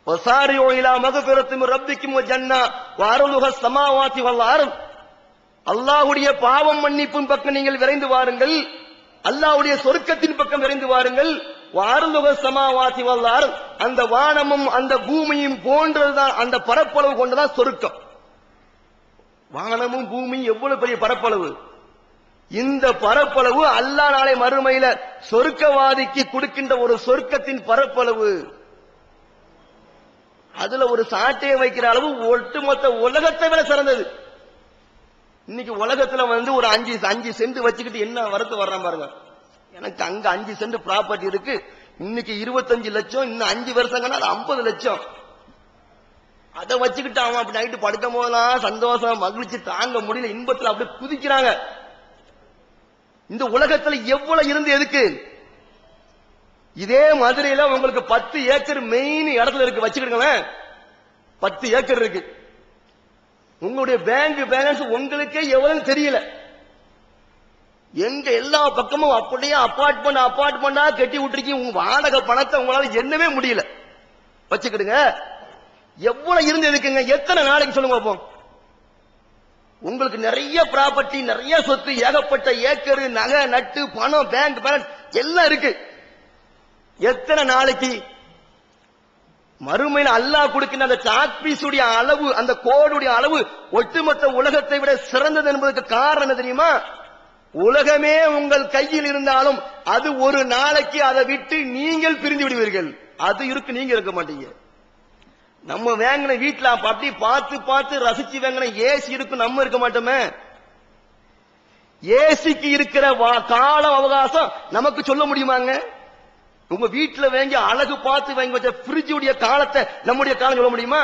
வசாரியூ இலா மக்ஃபிரத்தி மின் ரப்பிக்கும் வஜன்னah வஅர்துஹா ஸமாவாதி வல் அர்த். அல்லாஹ்வுடைய பாவம் மன்னிப்பின் பக்கம் நீங்கள் விரைந்து வாருங்கள், அல்லாஹ்வுடைய சொர்க்கத்தின் பக்கம் விரைந்து வாருங்கள். வஅர்துஹா ஸமாவாதி வல் அர்த், அந்த வானமும் அந்த பூமியும் போன்றதுதான், அந்த பரப்பளவு கொண்டதான் சொர்க்கம். வானமும் பூமியும் எவ்வளவு பெரிய பரப்பளவு! இந்த பரப்பளவு அல்லாஹ் நாளை மறுமையில சொர்க்கவாதிக்கு கொடுக்கின்ற ஒரு சொர்க்கத்தின் பரப்பளவு. அதுல ஒரு சாட்டையை வைக்கிற அளவு ஒட்டுமொத்த உலகத்தை விட சிறந்தது. இன்னைக்கு உலகத்துல ஒரு 5 சென்ட் வச்சுக்கிட்டு என்ன வரத்து வர்றான் பாருங்க. எனக்கு அங்க 5 சென்ட் ப்ராப்பர்ட்டி இருக்கு, இன்னைக்கு 25 லட்சம், இன்னும் 5 வருஷங்கன்னா 50 லட்சம். அதை வச்சுக்கிட்டு அவன் அப்படி நைட்டு படுக்கும் போதெல்லாம் சந்தோஷம் மகிழ்ச்சி தாங்க முடியல, இன்பத்துல அப்படி குதிக்கிறாங்க. இந்த உலகத்துல எவ்வளவு இருந்து எதுக்கு? இதே மதுரையில உங்களுக்கு 10 ஏக்கர் மெயின் இடத்துல இருக்கு வச்சுக்கிடுங்களேன், 10 ஏக்கர் இருக்கு. உங்களுடைய பேங்க் பேலன்ஸ் உங்களுக்கே எவ்வளவு தெரியல. எங்க எல்லா பக்கமும் அப்படியே அபார்ட்மெண்டா கட்டி விட்டுருக்கீங்க. உங்க வாடகை பணத்தை உங்களால எண்ணவே முடியல. வச்சுக்கிடுங்க, எவ்வளவு இருந்து எதுக்குங்க? எத்தனை நாளைக்கு சொல்லுங்க பார்ப்போம். உங்களுக்கு நிறைய ப்ராப்பர்ட்டி, நிறைய சொத்து, ஏகப்பட்ட ஏக்கர், நகை நட்டு, பணம், பேங்க் பேலன்ஸ் எல்லாம் இருக்கு. எத்தனை நாளைக்கு? மறுமையில் அல்லாஹ் கொடுக்கின்ற அந்த சாக் பீஸுடைய அளவு, அந்த கோடுடைய அளவு ஒட்டுமொத்த உலகத்தை விட சிறந்தது என்பதற்கு காரணம் என்ன தெரியுமா? உலகமே உங்கள் கையில் இருந்தாலும் அது ஒரு நாளைக்கு அதை விட்டு நீங்கள் பிரிந்து விடுவீர்கள். அது இருக்கு, நீங்க இருக்க மாட்டீங்க. நம்ம வாங்கின வீட்டுல அப்படி பார்த்து பார்த்து ரசிச்சு வாங்கின ஏசி இருக்கு, நம்ம இருக்க மாட்டோமே. ஏசிக்கு இருக்கிற கால அவகாசம் நமக்கு சொல்ல முடியுமாங்க? உங்க வீட்டுல வாங்கி அழகு பார்த்து வாங்கி வச்ச பிரிட்ஜுடைய காலத்தை நம்முடைய காலம் சொல்ல முடியுமா?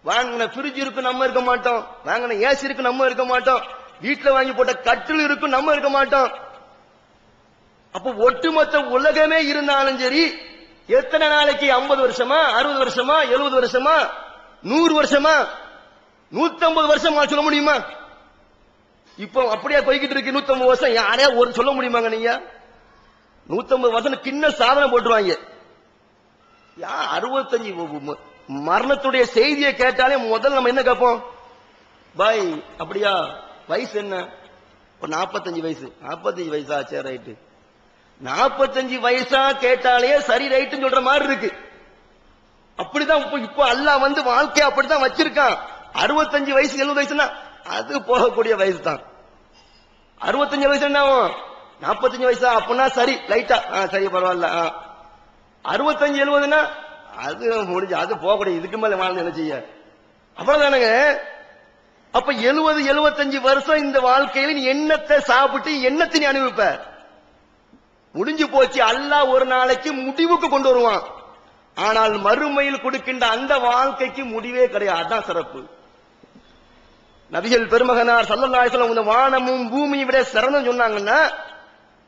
வாங்கின பிரிட்ஜ் இருக்கு, நம்ம இருக்க மாட்டோம். வாங்கின ஏசி இருக்கு, நம்ம இருக்க மாட்டோம். வீட்டுல வாங்கி போட்ட கட்டில் இருக்கு, நம்ம இருக்க மாட்டோம். அப்ப ஒட்டுமொத்த உலகமே இருந்தாலும் சரி, எத்தனை நாளைக்கு? 50 வருஷமா, 60 வருஷமா, 70 வருஷமா, 100 வருஷமா, 150 வருஷமா சொல்ல முடியுமா? இப்போ அப்படியே போய்கிட்டு இருக்கு 150 வருஷம். யாரையா ஒரு சொல்ல முடியுமாங்க? நீங்க 150 வருஷம் கிண்ண சாதனை போட்டுருவாங்க. 65 மரணத்துடைய செய்தியை கேட்டாலே முதல்ல நம்ம என்ன கேட்போம்? பாய் அப்படியா? வயசு என்ன? 45 வயசு. 45 வயசா? சரி ரைட்டு. 45 வயசா கேட்டாலே சரி ரைட்டுன்னு சொல்ற மாதிரி இருக்கு. அப்படிதான் இப்போ அல்லாஹ் வாழ்க்கையை அப்படித்தான் வச்சிருக்கான். 65 வயசு 70 வயசுனா அது போகக்கூடிய வயசு தான். 65 வயசு என்ன ஆகும்? 45 வயசா? அப்படின்னா சரி லைட்டா, சரி பரவாயில்ல. 65 70னா அது முடிஞ்சு, அது போகக்கூடிய. இதுக்கு மேல வாழ்ந்து என்ன செய்ய? அவ்வளவுதானுங்க. அப்ப 70 75 வருஷம் இந்த வாழ்க்கையில நீ எண்ணத்தை சாப்பிட்டு எண்ணத்தை நீ அனுபவிப்ப. முடிஞ்சு போச்சு. அல்லாஹ் ஒரு நாளைக்கு முடிவுக்கு கொண்டு வருவான். ஆனால் மறுமையில் கொடுக்கின்ற அந்த வாழ்க்கைக்கு முடிவே கிடையாது. அதான் சிறப்பு. நபிகள் பெருமகனார் ஸல்லல்லாஹு அலைஹி வஸல்லம் இந்த வானமும் பூமியை விட சிறந்து சொன்னாங்கன்னா,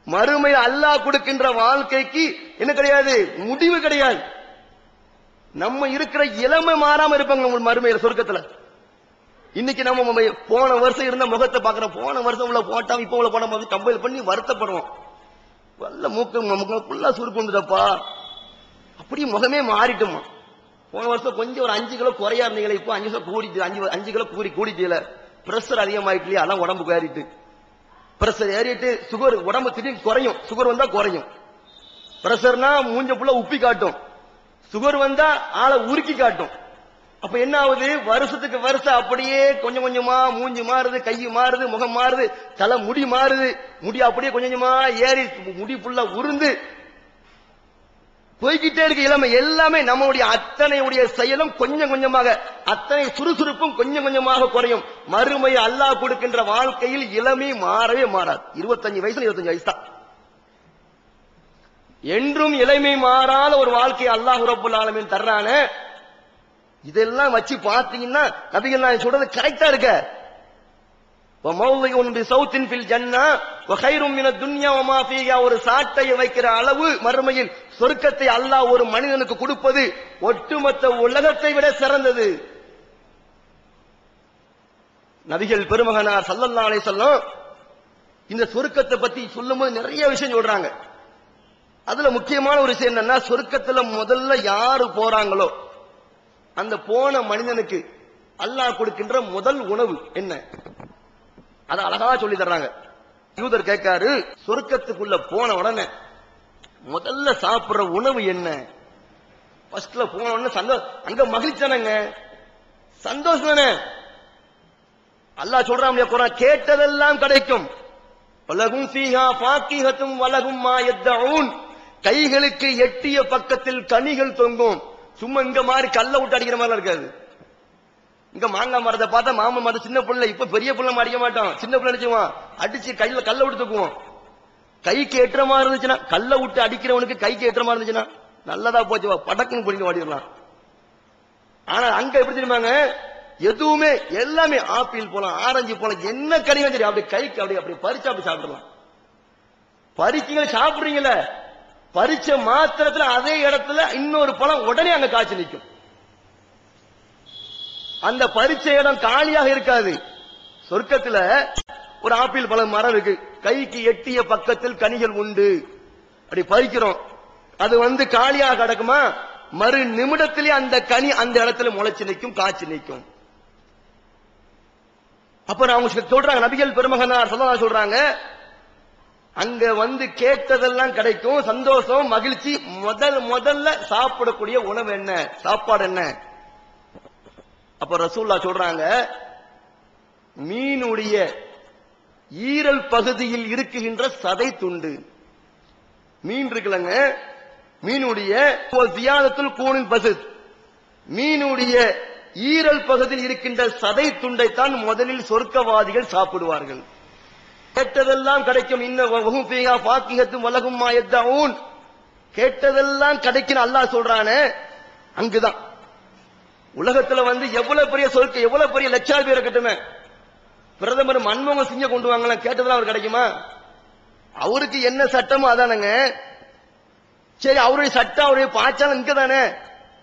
மறுமை அல்லாஹ் கொடுக்கின்ற வாழ்க்கைக்கு என்ன கிடையாது, முடிவு கிடையாது. நம்ம இருக்கிற இளமை மாறாம இருப்பாங்க உங்க மறுமையில சொர்க்கத்துல. இன்னைக்கு நம்ம போன வருஷம் இருந்த முகத்தை பாக்குறோம், போன வருஷம் உள்ள போட்டா இப்ப உள்ள போன போது கம்பேர் பண்ணி வருத்தப்படுவோம். வல்ல மூக்கு ஃபுல்லா சுருக்கு வந்துட்டப்பா, அப்படியே முகமே மாறிட்டுமா. போன வருஷம் கொஞ்சம் ஒரு 5 கிலோ குறையா இருந்தீங்களே, இப்போ 5 கிலோ கூடிட்டு 5 கிலோ கூடிட்டீங்கள. பிரஷர் அதிகமாயிட்டு அதான் உடம்புக்கு ஏறிட்டு, பிரஷர் ஏறிட்டு சுகர் உடம்பு திடீர்னு குறையும். சுகர் வந்தா குறையும். பிரஷர்னா மூஞ்ச புள்ள உப்பி காட்டும், சுகர் வந்தா ஆளை உருக்கி காட்டும். அப்ப என்ன ஆகுது, வருஷத்துக்கு வருஷம் அப்படியே கொஞ்சம் கொஞ்சமா மூஞ்சி மாறுது, கை மாறுது, முகம் மாறுது, தலை முடி மாறுது. முடி அப்படியே கொஞ்சம் கொஞ்சமா ஏறி முடி புள்ள உருந்து போய்கிட்டே இருக்கு இளமை. எல்லாமே நம்முடைய அத்தனையுடைய செயலும் கொஞ்சம் கொஞ்சமாக, அத்தனை சுறுசுறுப்பும் கொஞ்சம் கொஞ்சமாக குறையும். மறுமை அல்லாஹ் கொடுக்கின்ற வாழ்க்கையில் இளமை மாறவே மாறாது. 25 வயசுல 25 வயசு தான். என்றும் இளமை மாறாத ஒரு வாழ்க்கை அல்லாஹ் ரப்பல் ஆலமீன் தர்றான. இதெல்லாம் வச்சு பாத்தீங்கன்னா நபிகள் நான் சொல்றது கரெக்டா இருக்க. ஒரு சாட்டையை வைக்கிற அளவு மறுமையில் சொர்க்கத்தை அல்லாஹ் ஒரு மனிதனுக்கு கொடுப்பது ஒட்டுமொத்த உலகத்தை விட சிறந்தது. நபிகள் பெருமகனார் ஸல்லல்லாஹு அலைஹி வஸல்லம் இந்த சொர்க்கத்தை பத்தி சொல்லும்போது நிறைய விஷயம் சொல்றாங்க. அதுல முக்கியமான ஒரு விஷயம் என்னன்னா, சொர்க்கத்துல முதல்ல யாரு போறாங்களோ அந்த போன மனிதனுக்கு அல்லாஹ் கொடுக்கின்ற முதல் உணவு என்ன, அத அழகா சொல்லி தர்றாங்க. யூதர் கேட்காரு, சொர்க்கத்துக்குள்ள போன உடனே முதல்ல சாப்பிடுற உணவு என்ன? ஃபர்ஸ்ட்ல போன உடனே அங்க மகிழ்ச்சானங்க, சந்தோஷம் தானே. அல்லாஹ் சொல்றான் குர்ஆன், கேட்டதெல்லாம் கிடைக்கும். வலகும் ஃபீஹா ஃபாக்கிஹத்தும் வலகும் மா யத்தஊன், கைகளுக்கு எட்டிய பக்கத்தில் கனிகள் தொங்கும். சும்மா இங்க மாதிரி கல்ல விட்டு அடிக்கிற மாதிரி இருக்காது. இங்க மாங்காய் மரத்தை பார்த்தா மாமன் மரம் சின்ன பிள்ளை, இப்ப பெரிய பிள்ளை அடிக்க மாட்டோம், சின்ன பிள்ளை அடிச்சுவான், அடிச்சு கையில கல்ல விட்டு தூக்குவோம். கைக்கு ஏற்ற மாதிரி இருந்துச்சுன்னா, கல்ல விட்டு அடிக்கிறவனுக்கு கைக்கு ஏற்ற மாதிரி இருந்துச்சுன்னா நல்லதா போச்சு, படக்குன்னு பிடிக்க ஓடிடலாம். ஆனா அங்க எப்படி தெரியுமாங்க, எதுவுமே எல்லாமே ஆப்பிள் போலாம், ஆரஞ்சு போலாம், என்ன கனியும் சரி அப்படி கைக்கு அப்படி பறிச்சு அப்படி சாப்பிடலாம். பறிக்கீங்க சாப்பிடுறீங்கள, பறிச்ச மாத்திரத்துல அதே இடத்துல இன்னொரு பழம் உடனே அங்க காய்ச்சி நிற்கும். அந்த பறிச்ச இடம் காலியாக இருக்காது. சொர்க்கத்துல ஒரு ஆப்பிள் பழம் மரம் இருக்கு, கைக்கு எட்டிய பக்கத்தில் கனிகள் உண்டு, அப்படி பறிக்கிறோம், அது காலியாக கிடக்குமா, மறு நிமிடத்திலே அந்த கனி அந்த இடத்துல முளைச்சு நிற்கும், காய்ச்சி நிற்கும். அப்ப அவங்க சொல்றாங்க, நபிகள் பெருமகனார் ஸல்லல்லாஹு சொல்றாங்க, அங்க கேட்டதெல்லாம் கிடைக்கும், சந்தோஷம் மகிழ்ச்சி. முதல்ல சாப்பிடக்கூடிய உணவு என்ன, சாப்பாடு என்ன? அப்ப ரசூலுல்லாஹ் சொல்றாங்க, மீனுடைய ஈரல் பகுதியில் இருக்குகின்ற சதை துண்டு. மீன் இருக்குல்லங்க, மீனுடைய ஜியாதத்துல் கூனில் பசுத், மீனுடைய ஈரல் பகுதியில் இருக்கின்ற சதை துண்டைத்தான் முதலில் சொர்க்கவாதிகள் சாப்பிடுவார்கள். கேட்டதெல்லாம் கிடைக்கும். இன்னும் ஃபீஹா ஃபாக்கிஹத்தும் வலகும் மா யத்தஊன், கேட்டதெல்லாம் கிடைக்கும் அல்லாஹ் சொல்றானே, அங்குதான். உலகத்துல எவ்வளவு பெரிய சொர்க்கம், எவ்வளவு பெரிய லட்சாதிபதி இருக்கட்டுமே, பிரதமர் மன்மோகன் சிங்க கொண்டு வாங்கலாம், கேட்டதெல்லாம் அவர் கிடைக்குமா? அவருக்கு என்ன சட்டமோ அதானங்க. சரி, அவருடைய சட்டம் அவருடைய பாய்ச்சாலும் இங்க தானே.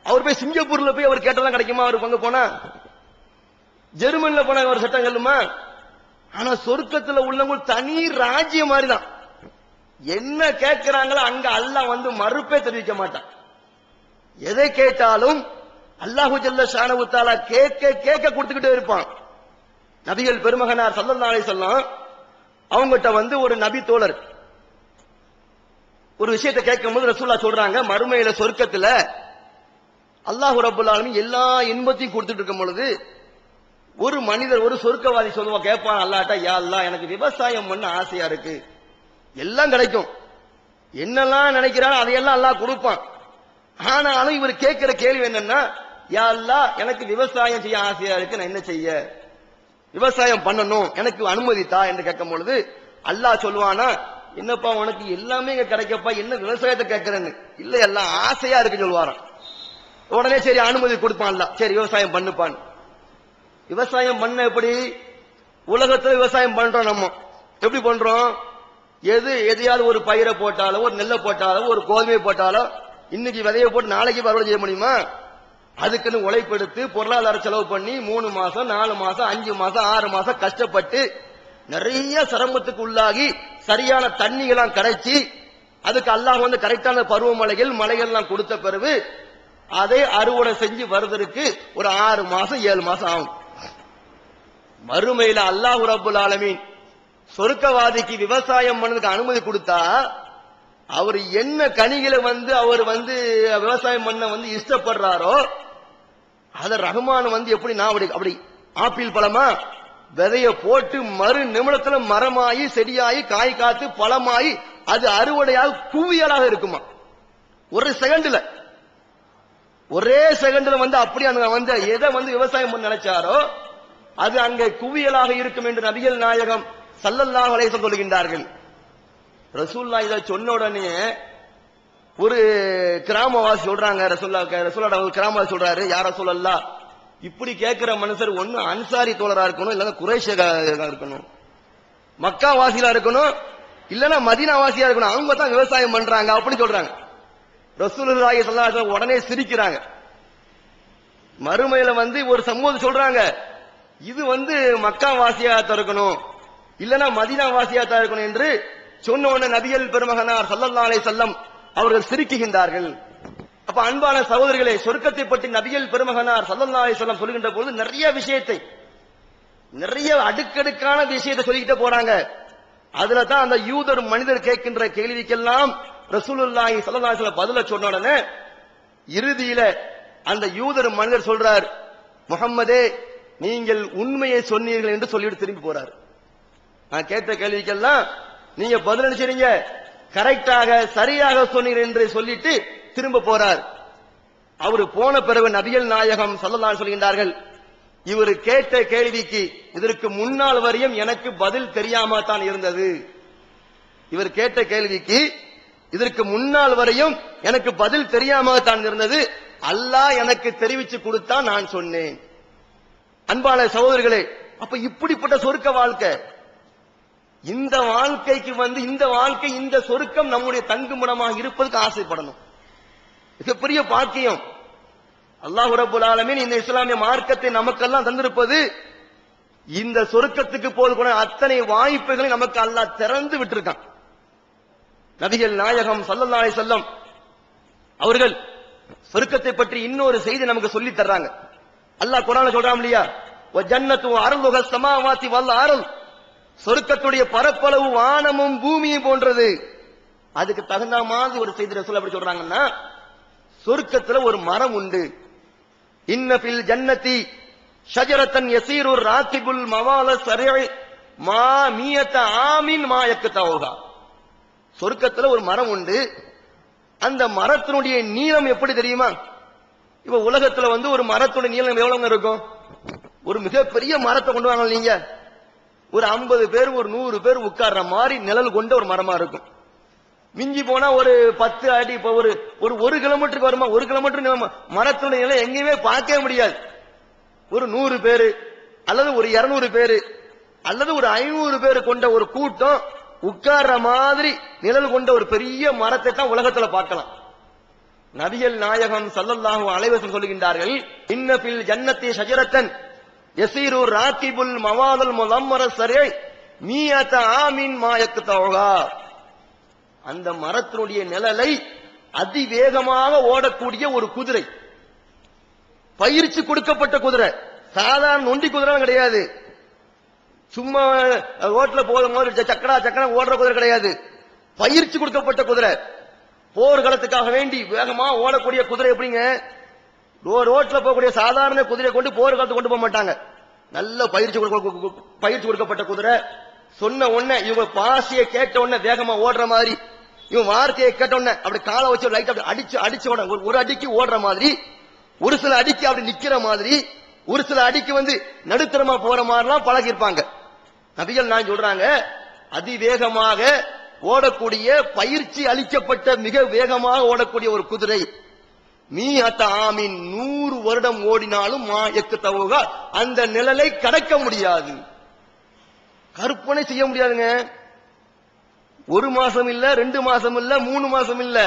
அவர் போய் சிங்கப்பூர்ல போய் அவர் கேட்டதெல்லாம் கிடைக்குமா? அவர் பங்கு போனா ஜெர்மன்ல போனா அவர் சட்டம் கல்லுமா? ஆனா சொர்க்கத்துல உள்ளவங்க தனி ராஜ்யம் மாதிரிதான். என்ன கேட்கிறாங்களோ அங்க அல்லாஹ் மறுப்பே தெரிவிக்க மாட்டான். எதை கேட்டாலும் அல்லாஹு ஜல்ல ஷானஹு தஆலா கேட்க கேட்க கொடுத்துக்கிட்டே இருப்பான். நபிகள் பெருமகனார் ஸல்லல்லாஹு அலைஹி வஸல்லம் அவங்ககிட்ட ஒரு நபி தோழர் ஒரு விஷயத்தை கேட்கும்போது ரசூலுல்லாஹ் சொல்றாங்க, மறுமையில சொர்க்கத்துல அல்லாஹ் ரப்பல் ஆலமீன் எல்லா இன்பத்தையும் கொடுத்துட்டு இருக்கும் பொழுது ஒரு மனிதர், ஒரு சொர்க்கவாதி சொல்லுவான், கேட்பான் அல்லாஹ்ட்ட, யா அல்லாஹ் எனக்கு விவசாயம் பண்ண ஆசையா இருக்கு, எல்லாம் கிடைக்கும், என்னெல்லாம் நினைக்கிறான் அதையெல்லாம் அல்லாஹ் கொடுப்பான். ஆனாலும் இவர் கேட்கிற கேள்வி என்னன்னா, யா அல்லாஹ் எனக்கு விவசாயம் செய்ய ஆசையா இருக்கு, நான் என்ன செய்ய, விவசாயம் பண்ணணும், எனக்கு அனுமதி தா என்று கேட்கும் பொழுது அல்லாஹ் சொல்லுவானா, என்னப்பா உனக்கு எல்லாமே இங்க கிடைக்கப்பா, என்ன விவசாயத்தை கேட்கிறேன்னு? இல்ல எல்லாம் ஆசையா இருக்கு சொல்லுவாராம். உடனே சரி அனுமதி கொடுப்பான் அல்லாஹ், சரி விவசாயம் பண்ணுப்பான். விவசாயம் பண்ண எப்படி? உலகத்துல விவசாயம் பண்றோம், நம்ம எப்படி பண்றோம்? எதையாவது ஒரு பயிரை போட்டாலோ ஒரு நெல்லை போட்டாலோ ஒரு கோதுமையை போட்டாலோ இன்னைக்கு விதையை போட்டு நாளைக்கு அறுவடை செய்ய முடியுமா? அதுக்குன்னு உழைப்பெடுத்து பொருளாதார செலவு பண்ணி 3 மாசம் 4 மாசம் 5 மாசம் 6 மாசம் கஷ்டப்பட்டு நிறைய சிரமத்துக்கு உள்ளாகி சரியான தண்ணிகளாம் கிடைச்சி அதுக்கு அல்லாஹ் வந்து கரெக்டான பருவமழைகள் மழைகள்லாம் கொடுத்த பிறகு அதை அறுவடை செஞ்சு வருவதற்கு ஒரு 6 மாசம் 7 மாசம் ஆகும். மறுமையில அல்லாஹ் ரப்புல் ஆலமீன் சொர்க்கவாதிக்கு விவசாயம் பண்ணதுக்கு அனுமதி கொடுத்தா அவர் என்ன கனிகளை வந்து அவர் வந்து விவசாயம் பண்ண வந்து இஷ்டப்படுறாரோ அத ரஹ்மான் வந்து எப்படி நான் அப்படி ஆப்பிள் பழமா விதைய போட்டு மறு நிமிடத்துல மரமாயி செடியாயி காய் காத்து பழமாயி அது அறுவடையாக குவியலாக இருக்குமா. ஒரு செகண்ட்ல ஒரே செகண்ட்ல வந்து அப்படி அந்த வந்து எதை வந்து விவசாயம் பண்ண நினைச்சாரோ அது அங்கே குவியலாக இருக்கும் என்று நபிகள் நாயகம் ஸல்லல்லாஹு அலைஹி வஸல்லம் சொல்கின்றார்கள். ரசூலுல்லாஹ் இத சொன்ன உடனே ஒரு கிராமவாசி சொல்றாங்க, ரசூலுல்லாஹ் ஒரு கிராமவாசி சொல்றாரு, யா ரசூலல்லாஹ் இப்படி கேட்கிற மனுஷர் ஒண்ணு அன்சாரி தோழரா இருக்கணும், இல்லன்னா குறைஷியா இருக்கணும், மக்கா வாசியா இருக்கணும், இல்லன்னா மதீனா வாசியா இருக்கணும், அவங்க தான் விவசாயம் பண்றாங்க அப்படி சொல்றாங்க. ரசூலுல்லாஹி ஸல்லல்லாஹு அலைஹி வஸல்லம் உடனே சிரிக்கிறாங்க. மறுமையில வந்து ஒரு சமூகம் சொல்றாங்க, இது வந்து மக்கா வாசியா இருக்கணும் இல்லன்னா மதீனா வாசியா இருக்கணும் என்று சொன்ன உடனே நபிகள் பெருமகனார் ஸல்லல்லாஹு அலைஹி வஸல்லம் அவர்கள் சிரிக்குகின்றார்கள். அப்ப அன்பான சகோதரர்களே, சொர்க்கத்தை பற்றி நபிகள் பெருமகனார் ஸல்லல்லாஹு அலைஹி வஸல்லம் சொல்கின்ற போது நிறைய விஷயத்தை நிறைய அடுக்கடுக்கான விஷயத்தை சொல்லிக்கிட்டே போறாங்க. அதுல தான் அந்த யூதர் மனிதர் கேட்கின்ற கேள்விக்கெல்லாம் ரசூலுல்லாஹி ஸல்லல்லாஹு அலைஹி வஸல்லம் பதில சொன்ன உடனே இறுதியில அந்த யூதர் மனிதர் சொல்றார், முஹம்மதே நீங்கள் உண்மையை சொன்னீர்கள் என்று சொல்லிட்டு திரும்பி போறார். நான் கேட்ட கேள்விக்கெல்லாம் நீங்க பதில் அளிச்சீங்க, கரெக்டாக சரியாக சொன்னீர்கள் என்று சொல்லிட்டு திரும்ப போறார். அவரு போன பிறகு நபிகள் நாயகம் ஸல்லல்லாஹு அலைஹி சொல்கின்றார்கள், இவர் கேட்ட கேள்விக்கு இதற்கு முன்னால் வரையும் எனக்கு பதில் தெரியாம தான் இருந்தது. இவர் கேட்ட கேள்விக்கு இதற்கு முன்னால் வரையும் எனக்கு பதில் தெரியாம தான் இருந்தது, அல்லாஹ் எனக்கு தெரிவிச்சு கொடுத்தா நான் சொன்னேன். அன்பான சகோதரர்களே, அப்ப இப்படிப்பட்ட சொர்க்க வாழ்க்கை, இந்த வாழ்க்கைக்கு வந்து இந்த வாழ்க்கை இந்த சொர்க்கம் நம்முடைய தங்குமிடமாக இருப்பதற்கு ஆசைப்படணும். மிகப்பெரிய பாக்கியம். அல்லாஹ் ரப்பல் ஆலமீன் இந்த இஸ்லாமிய மார்க்கத்தை நமக்கெல்லாம் தந்திருப்பது, இந்த சொர்க்கத்துக்கு போதுமான அத்தனை வாய்ப்புகளை நமக்கு அல்லாஹ் திறந்து விட்டிருக்கான். நபிகள் நாயகம் ஸல்லல்லாஹு அலைஹி வஸல்லம் அவர்கள் சொர்க்கத்தை பற்றி இன்னொரு செய்தி நமக்கு சொல்லி தர்றாங்க. அல்லாஹ் குர்ஆன்ல சொல்றான் இல்லையா, வ ஜன்னத்து அர்லுஹ ஸமாவாதி வல் அர்ல், சொர்க்கத்துடைய பரப்பளவு வானமும் பூமியும் போன்றது. அதுக்கு தகுந்த மாதிரி ஒரு செய்தி ரசூல் அப்படி சொல்றாங்கன்னா, சொர்க்கத்துல ஒரு மரம் உண்டு. இன்ன ஃபில் ஜன்னதி ஷஜரத்தன் யஸீரு ராகிபுல் மவால ஸரீ மா மியத ஆமின் மா யக்தௌஹா. சொர்க்கத்துல ஒரு மரம் உண்டு. அந்த மரத்தினுடைய நீளம் எப்படி தெரியுமா? இப்ப உலகத்துல வந்து ஒரு மரத்துடைய நீளம் எவ்வளவு இருக்கும்? ஒரு மிகப்பெரிய மரத்தை கொண்டு வாங்க நீங்க, ஒரு 50 பேர் ஒரு 100 பேர் உட்கார்ற மாதிரி நிழல் கொண்ட ஒரு மரமா இருக்கும். மிஞ்சி போனா ஒரு 10 அடி, இப்ப ஒரு கிலோமீட்டருக்கு வருமா? 1 கிலோமீட்டர் மரத்துடைய நிலை எங்கேயுமே பார்க்கவே முடியாது. ஒரு 100 பேரு அல்லது ஒரு 200 பேரு அல்லது ஒரு 500 பேரு கொண்ட ஒரு கூட்டம் உட்கார்ற மாதிரி நிழல் கொண்ட ஒரு பெரிய மரத்தை தான் உலகத்துல பார்க்கலாம். நபிகள் நாயகம் ஸல்லல்லாஹு அலைஹி வஸல்லம் சொல்கின்றார்கள், இன்ன ஃபில் ஜன்னதி ஷஜரத்தன் யஸீரு ராகிபுல் மவாதல் முலம்மர ஸரீ மியத ஆமின் மா யக்தௌஹா. அந்த மரத்தினுடைய நிழலை அதிவேகமாக ஓடக்கூடிய ஒரு குதிரை, பயிற்சி கொடுக்கப்பட்ட குதிரை, சாதாரண நொண்டி குதிரை கிடையாது. சும்மா ரோட்ல போகும்போது சக்கரா ஓடுற குதிரை கிடையாது. பயிற்சி கொடுக்கப்பட்ட குதிரை, போர்க்களத்துக்காக வேண்டி வேகமா ஓடக்கூடிய குதிரை. எப்படிங்க? ரோட்ல போகக்கூடிய சாதாரண குதிரையை கொண்டு போர்க்களத்துக்கு கொண்டு போக மாட்டாங்க. நல்ல பயிற்சி கொடுக்கப்பட்ட குதிரை. சொன்ன உடனே இவங்க பாசியை கேட்ட உடனே வேகமா ஓடுற மாதிரி, இவன் வார்த்தையை கேட்ட உடனே அப்படி காலை வச்சு லைட் அப்படி அடிச்ச உடனே ஒரு அடிக்கு ஓடுற மாதிரி, ஒரு சில அடிக்கு அப்படி நிக்கிற மாதிரி, ஒரு சில அடிக்கு வந்து நடுத்தரமா போற மாதிரிலாம் பழகி இருப்பாங்க. நபிகள் நான் சொல்றாங்க, அதிவேகமாக ஓடக்கூடிய பயிற்சி அளிக்கப்பட்ட மிக வேகமாக ஓடக்கூடிய ஒரு குதிரை மீஅத ஆமின் 100 வருடம் ஓடினாலும் மா யக்தௌஹா, அந்த நிழலை கடக்க முடியாது, கற்பனை செய்ய முடியாதுங்க. 1 மாசம் இல்ல, 2 மாசம் இல்ல, 3 மாசம் இல்ல.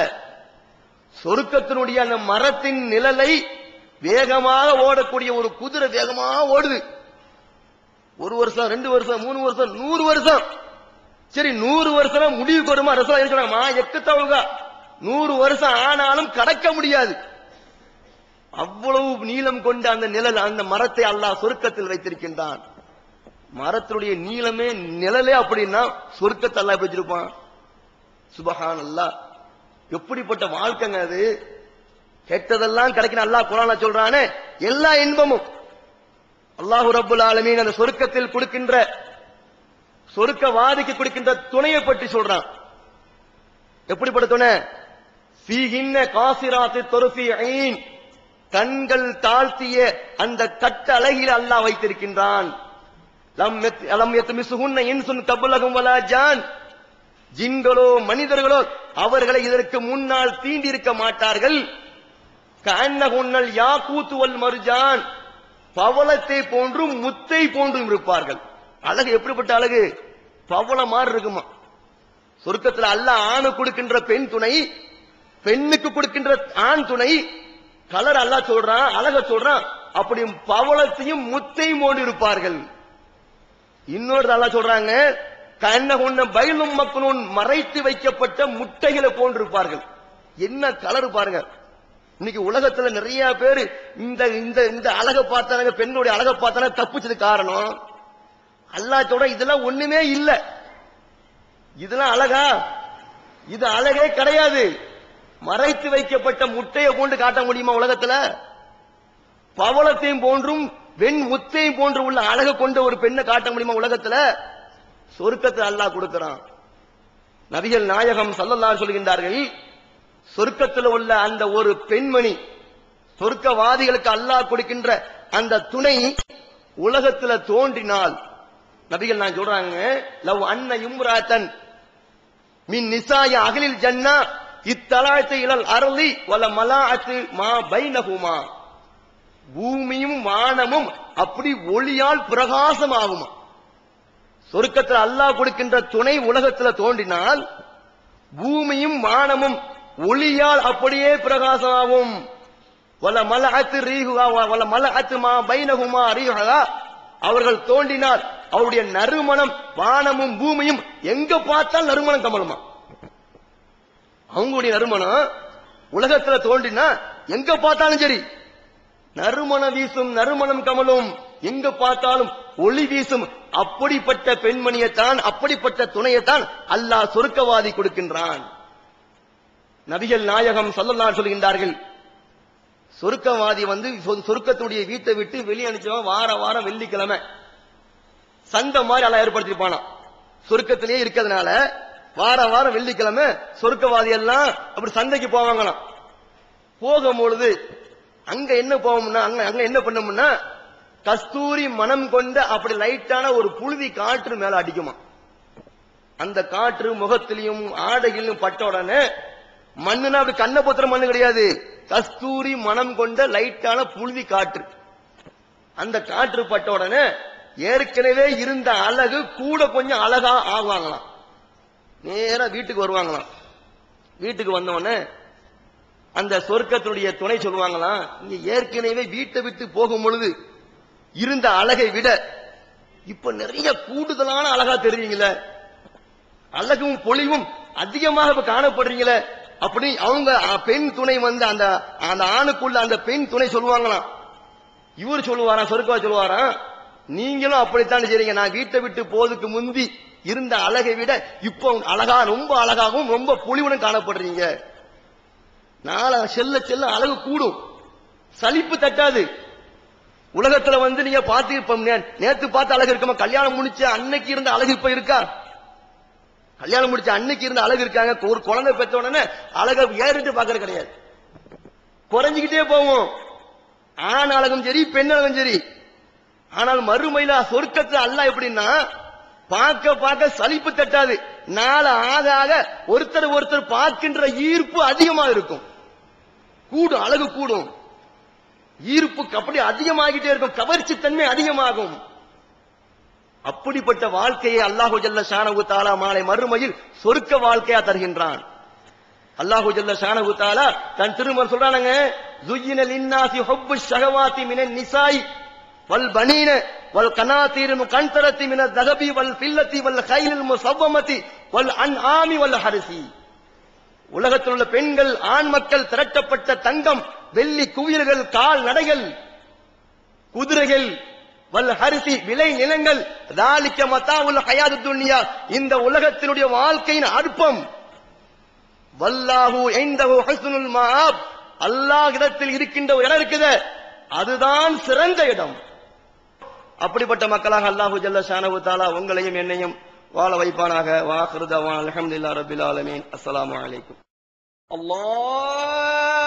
சொர்க்கத்தினுடைய அந்த மரத்தின் நிழலை வேகமாக ஓடக்கூடிய ஒரு குதிரை வேகமாக ஓடுது. 1 வருஷம், 2 வருஷம், 3 வருஷம், 100 வருஷம். சரி, 100 வருஷம் முடிவுக்கு வருமா? ரசூலுல்லாஹ் என்ன சொல்றாங்க? எக்கத்தவங்க 100 வருஷம் ஆனாலும் கடக்க முடியாது. அவ்வளவு நீளம் கொண்ட அந்த நிழல், அந்த மரத்தை அல்லாஹ் சொர்க்கத்தில் வைத்திருக்கின்றான். மரத்துடைய நீளமே நிழலே அப்படின்னா சொர்க்கத்தை அல்லாஹ் எப்படி வச்சிருப்பான்? சுப்ஹானல்லாஹ். எப்படிப்பட்ட வாழ்க்கைங்க அது! கெட்டதெல்லாம் கிடைக்கிற அல்லாஹ் குர்ஆன்ல சொல்றானே, எல்லா இன்பமும் அல்லாஹ் ரப்பல் ஆலமீன் அந்த சொர்க்கத்தில் கொடுக்கின்ற, சொர்க்கவாதிக்கு கொடுக்கின்ற துணையை பற்றி சொல்றான். எப்படிப்பட்ட துணை? ஃபீஹின்ன காசிராத்து தர்ஃபீன், கண்கள் தாழ்த்திய அந்த கட்ட அழகில் அல்லாஹ் வைத்திருக்கின்றான். லம் யத்மிசுஹுன்ன இன்சுன் கப்லஹும் வலா ஜான், ஜின்களோ மனிதர்களோ அவர்களை இதற்கு முன்னால் தீண்டி இருக்க மாட்டார்கள். கஅன்னஹுன்னல் யாகூத் வல் மர்ஜான், பவளத்தை போன்றும் முத்தை போன்றும் இருப்பார்கள். அழகு எப்படிப்பட்ட அழகு! பவளம் மாதிரி இருக்குமா. சொர்க்கத்தில் அல்லாஹ் ஆணு கொடுக்கின்ற பெண் துணை, பெண்ணுக்கு கொடுக்கின்ற ஆண் துணை, கலர் அல்லாஹ் சொல்றான், அழக சொல்றான். அப்படி பவளத்தையும் முத்தையும் போன்று இருப்பார்கள். இன்னொரு அல்லாஹ் சொல்றாங்க, கஅன்னஹுன்ன பைலும் மக்னூன், மறைத்து வைக்கப்பட்ட முட்டைகளை போன்றிருப்பார்கள். என்ன கலர் பாருங்க! இன்னைக்கு உலகத்துல நிறைய பேர் இந்த இந்த இந்த அழகை பார்த்தாங்க, பெண்களுடைய அழகை பார்த்தாங்க, தப்பிச்சது காரணம் அல்லாஹ் சொல்ற இதெல்லாம் ஒண்ணுமே இல்ல. இதெல்லாம் அழகா? இது அழகே கிடையாது. மறைத்து வைக்கப்பட்ட முட்டையை போன்று காட்ட முடியுமா உலகத்துல? பவளத்தையும் போன்றும் வெண் முத்தையும் போன்று உள்ள அழகு கொண்ட ஒரு பெண்ணை காட்ட முடியுமா உலகத்துல? சொர்க்கத்தில் அல்லாஹ் கொடுக்கிறான். நபிகள் நாயகம் ஸல்லல்லாஹு அலைஹி சொல்கின்றார்கள், சொர்க்கத்தில் உள்ள அந்த ஒரு பெண்மணி, சொர்க்கவாதிகளுக்கு அல்லாஹ் கொடுக்கின்ற அந்த துணை உலகத்துல தோன்றினால், நபிகள் நான் சொல்றாங்க, லவ் அன்ன இம்ராத்தன் மின் நிசாய அகலில் ஜன்னா இத்தலாத்து இலல் அர்லி வல மலாஅத்து மா பைனஹுமா, பூமியும் வானமும் அப்படி ஒளியால் பிரகாசமாகுமா. சொர்க்கத்தில் அல்லாஹ் கொடுக்கின்ற துணை உலகத்துல தோன்றினால் பூமியும் வானமும் ஒளியால் அப்படியே பிரகாசமாகும். வல மலஅத்து ரீஹுஹா வல மலஅத்து மா பைனஹுமா ரீஹுஹா, அவர்கள் தோன்றினால் அவருடைய நறுமணம் வானமும் பூமியும் எங்க பார்த்தால் நறுமணம் கமலுமா. அவங்களுடைய நறுமணம் உலகத்துல தோன்றினா எங்க பார்த்தாலும் சரி நறுமணம் வீசும், நறுமணம் கமலும், எங்க பார்த்தாலும் ஒளி வீசும். அப்படிப்பட்ட பெண்மணியைத்தான், அப்படிப்பட்ட துணையைத்தான் அல்லாஹ் சொர்க்கவாதி கொடுக்கின்றான். நபிகள் நாயகம் ஸல்லல்லாஹு அலைஹி சொல்கின்றார்கள், சொர்க்கவாதி சொர்க்கத்துடைய வீட்டை விட்டு வெளியே அனுப்பிச்சவன் வார வாரம் வெள்ளிக்கிழமை சந்தை மாதிரி அல்லாஹ் ஏற்படுத்திருப்பானா. சொர்க்கத்திலேயே இருக்கிறதுனால வார வாரம் வெள்ளிக்கிழமை சொர்க்கவாதி எல்லாம் அப்படி சந்தைக்கு போவாங்களாம். போகும்பொழுது அங்க என்ன போவோம்னா, அங்க என்ன பண்ணோம்னா, கஸ்தூரி மனம் கொண்ட அப்படி லைட்டான ஒரு புழுதி காற்று மேல அடிக்குமா. அந்த காற்று முகத்திலையும் ஆடைகளிலும் பட்ட உடனே, மண்ணுனா அப்படி கண்ண பொத்துற மண்ணு கிடையாது, கஸ்தூரி மனம் கொண்ட லைட்டான புழுதி காற்று. அந்த காற்று பட்ட உடனே ஏற்கனவே இருந்த அழகு கூட கொஞ்சம் அழகா ஆகுவாங்களாம். நேரா வீட்டுக்கு வருவாங்களாம். வீட்டுக்கு வந்தவொடனே அந்த சொர்க்கத்தினுடைய துணை சொல்லுவாங்களாம், நீங்க ஏற்கனவே வீட்டை விட்டு போகும் பொழுது இருந்த அழகை விட இப்ப நிறைய கூடுதலான அழகா தெரியுங்களே, அழகும் பொலிவும் அதிகமாக இப்ப காணப்படுறீங்களே அப்படி அவங்க பெண் துணை அந்த அந்த ஆணுக்குள்ள அந்த பெண் துணை சொல்லுவாங்களாம். இவர் சொல்லுவாராம், சொர்க்கவா சொல்லுவாராம், நீங்களும் அப்படித்தான் செய்றீங்க, நான் வீட்டை விட்டு போதுக்கு முந்தி இருந்த அழகை விட இப்ப அழகா, ரொம்ப அழகாகவும் ரொம்ப பொலிவுடன் காணப்படுறீங்க. நாளை செல்ல செல்ல அழகு கூடும், சலிப்பு தட்டாது. உலகத்துல நீங்க பார்த்து நேத்து பார்த்த அழகு இருக்குமா? கல்யாணம் முடிச்ச அன்னைக்கு இருந்த அழகு இப்ப இருக்கா? கல்யாணம் முடிச்ச அன்னைக்கு இருந்த அழகு இருக்காங்க? ஒரு குழந்தை பெற்ற உடனே அழக ஏறிட்டு பாக்குறது கிடையாது, குறைஞ்சிக்கிட்டே போவோம். ஆண் அழகும் சரி, பெண் அழகும் சரி. ஆனால் மறுமையில சொர்க்கத்துல அல்லாஹ் எப்படின்னா, பார்க்க பார்க்க சலிப்பு தட்டாது. நாளை ஆக ஆக ஒருத்தர் ஒருத்தர் பார்க்கின்ற ஈர்ப்பு அதிகமா இருக்கும், கூடும், அழகு கூடும், ஈர்ப்பு அப்படி அதிகமாகிட்டே இருக்கும், கவர்ச்சி தன்மை அதிகமாகும். அப்படிப்பட்ட வாழ்க்கையை அல்லாஹு ஜல்ல ஷானஹு தஆலா மாலை மறுமையில் சொர்க்க வாழ்க்கையா தருகின்றான். அல்லாஹு ஜல்ல ஷானஹு தஆலா தன் திருமறை சொல்றானுங்க, ஸுய்யின லின்னாஸி ஹுப்புஷ் ஷஹவாத்தி மினன் நிசாய் வல் பனீன வல் கனாதீரில் முகந்தரத்தி மினல் ذهبி வல் ஃபில்லத்தி வல் கைலில் முஸவ்வமத்தி வல் அன்ஆமி வல் ஹர்ஸி. உலகத்தில் உள்ள பெண்கள், ஆண் மக்கள், திரட்டப்பட்ட தங்கம், வெள்ளி குவியல்கள், கால் நடைகள், குதிரைகள், வல் ஹரிசி விளை நிலங்கள், ذالிக மதாஉல் ஹயாத்துத் துன்யா, இந்த உலகத்தினுடைய வாழ்க்கையின் அற்பம். வல்லாஹு இன்தஹு ஹுஸ்னுல் மஆப், அல்லாஹ்விடத்தில் இருக்கின்ற ஒரு இடம் இருக்குது, அதுதான் சிறந்த இடம். அப்படிப்பட்ட மக்களாக அல்லாஹு ஜல்ல ஷானஹு தஆலா உங்களையும் என்னையும் வாழ வைப்பானாக. வாஹிரு தஅவானா அல்ஹம்துலில்லாஹி ரப்பில் ஆலமீன். அஸ்ஸலாமு அலைக்கும். அல்லாஹ்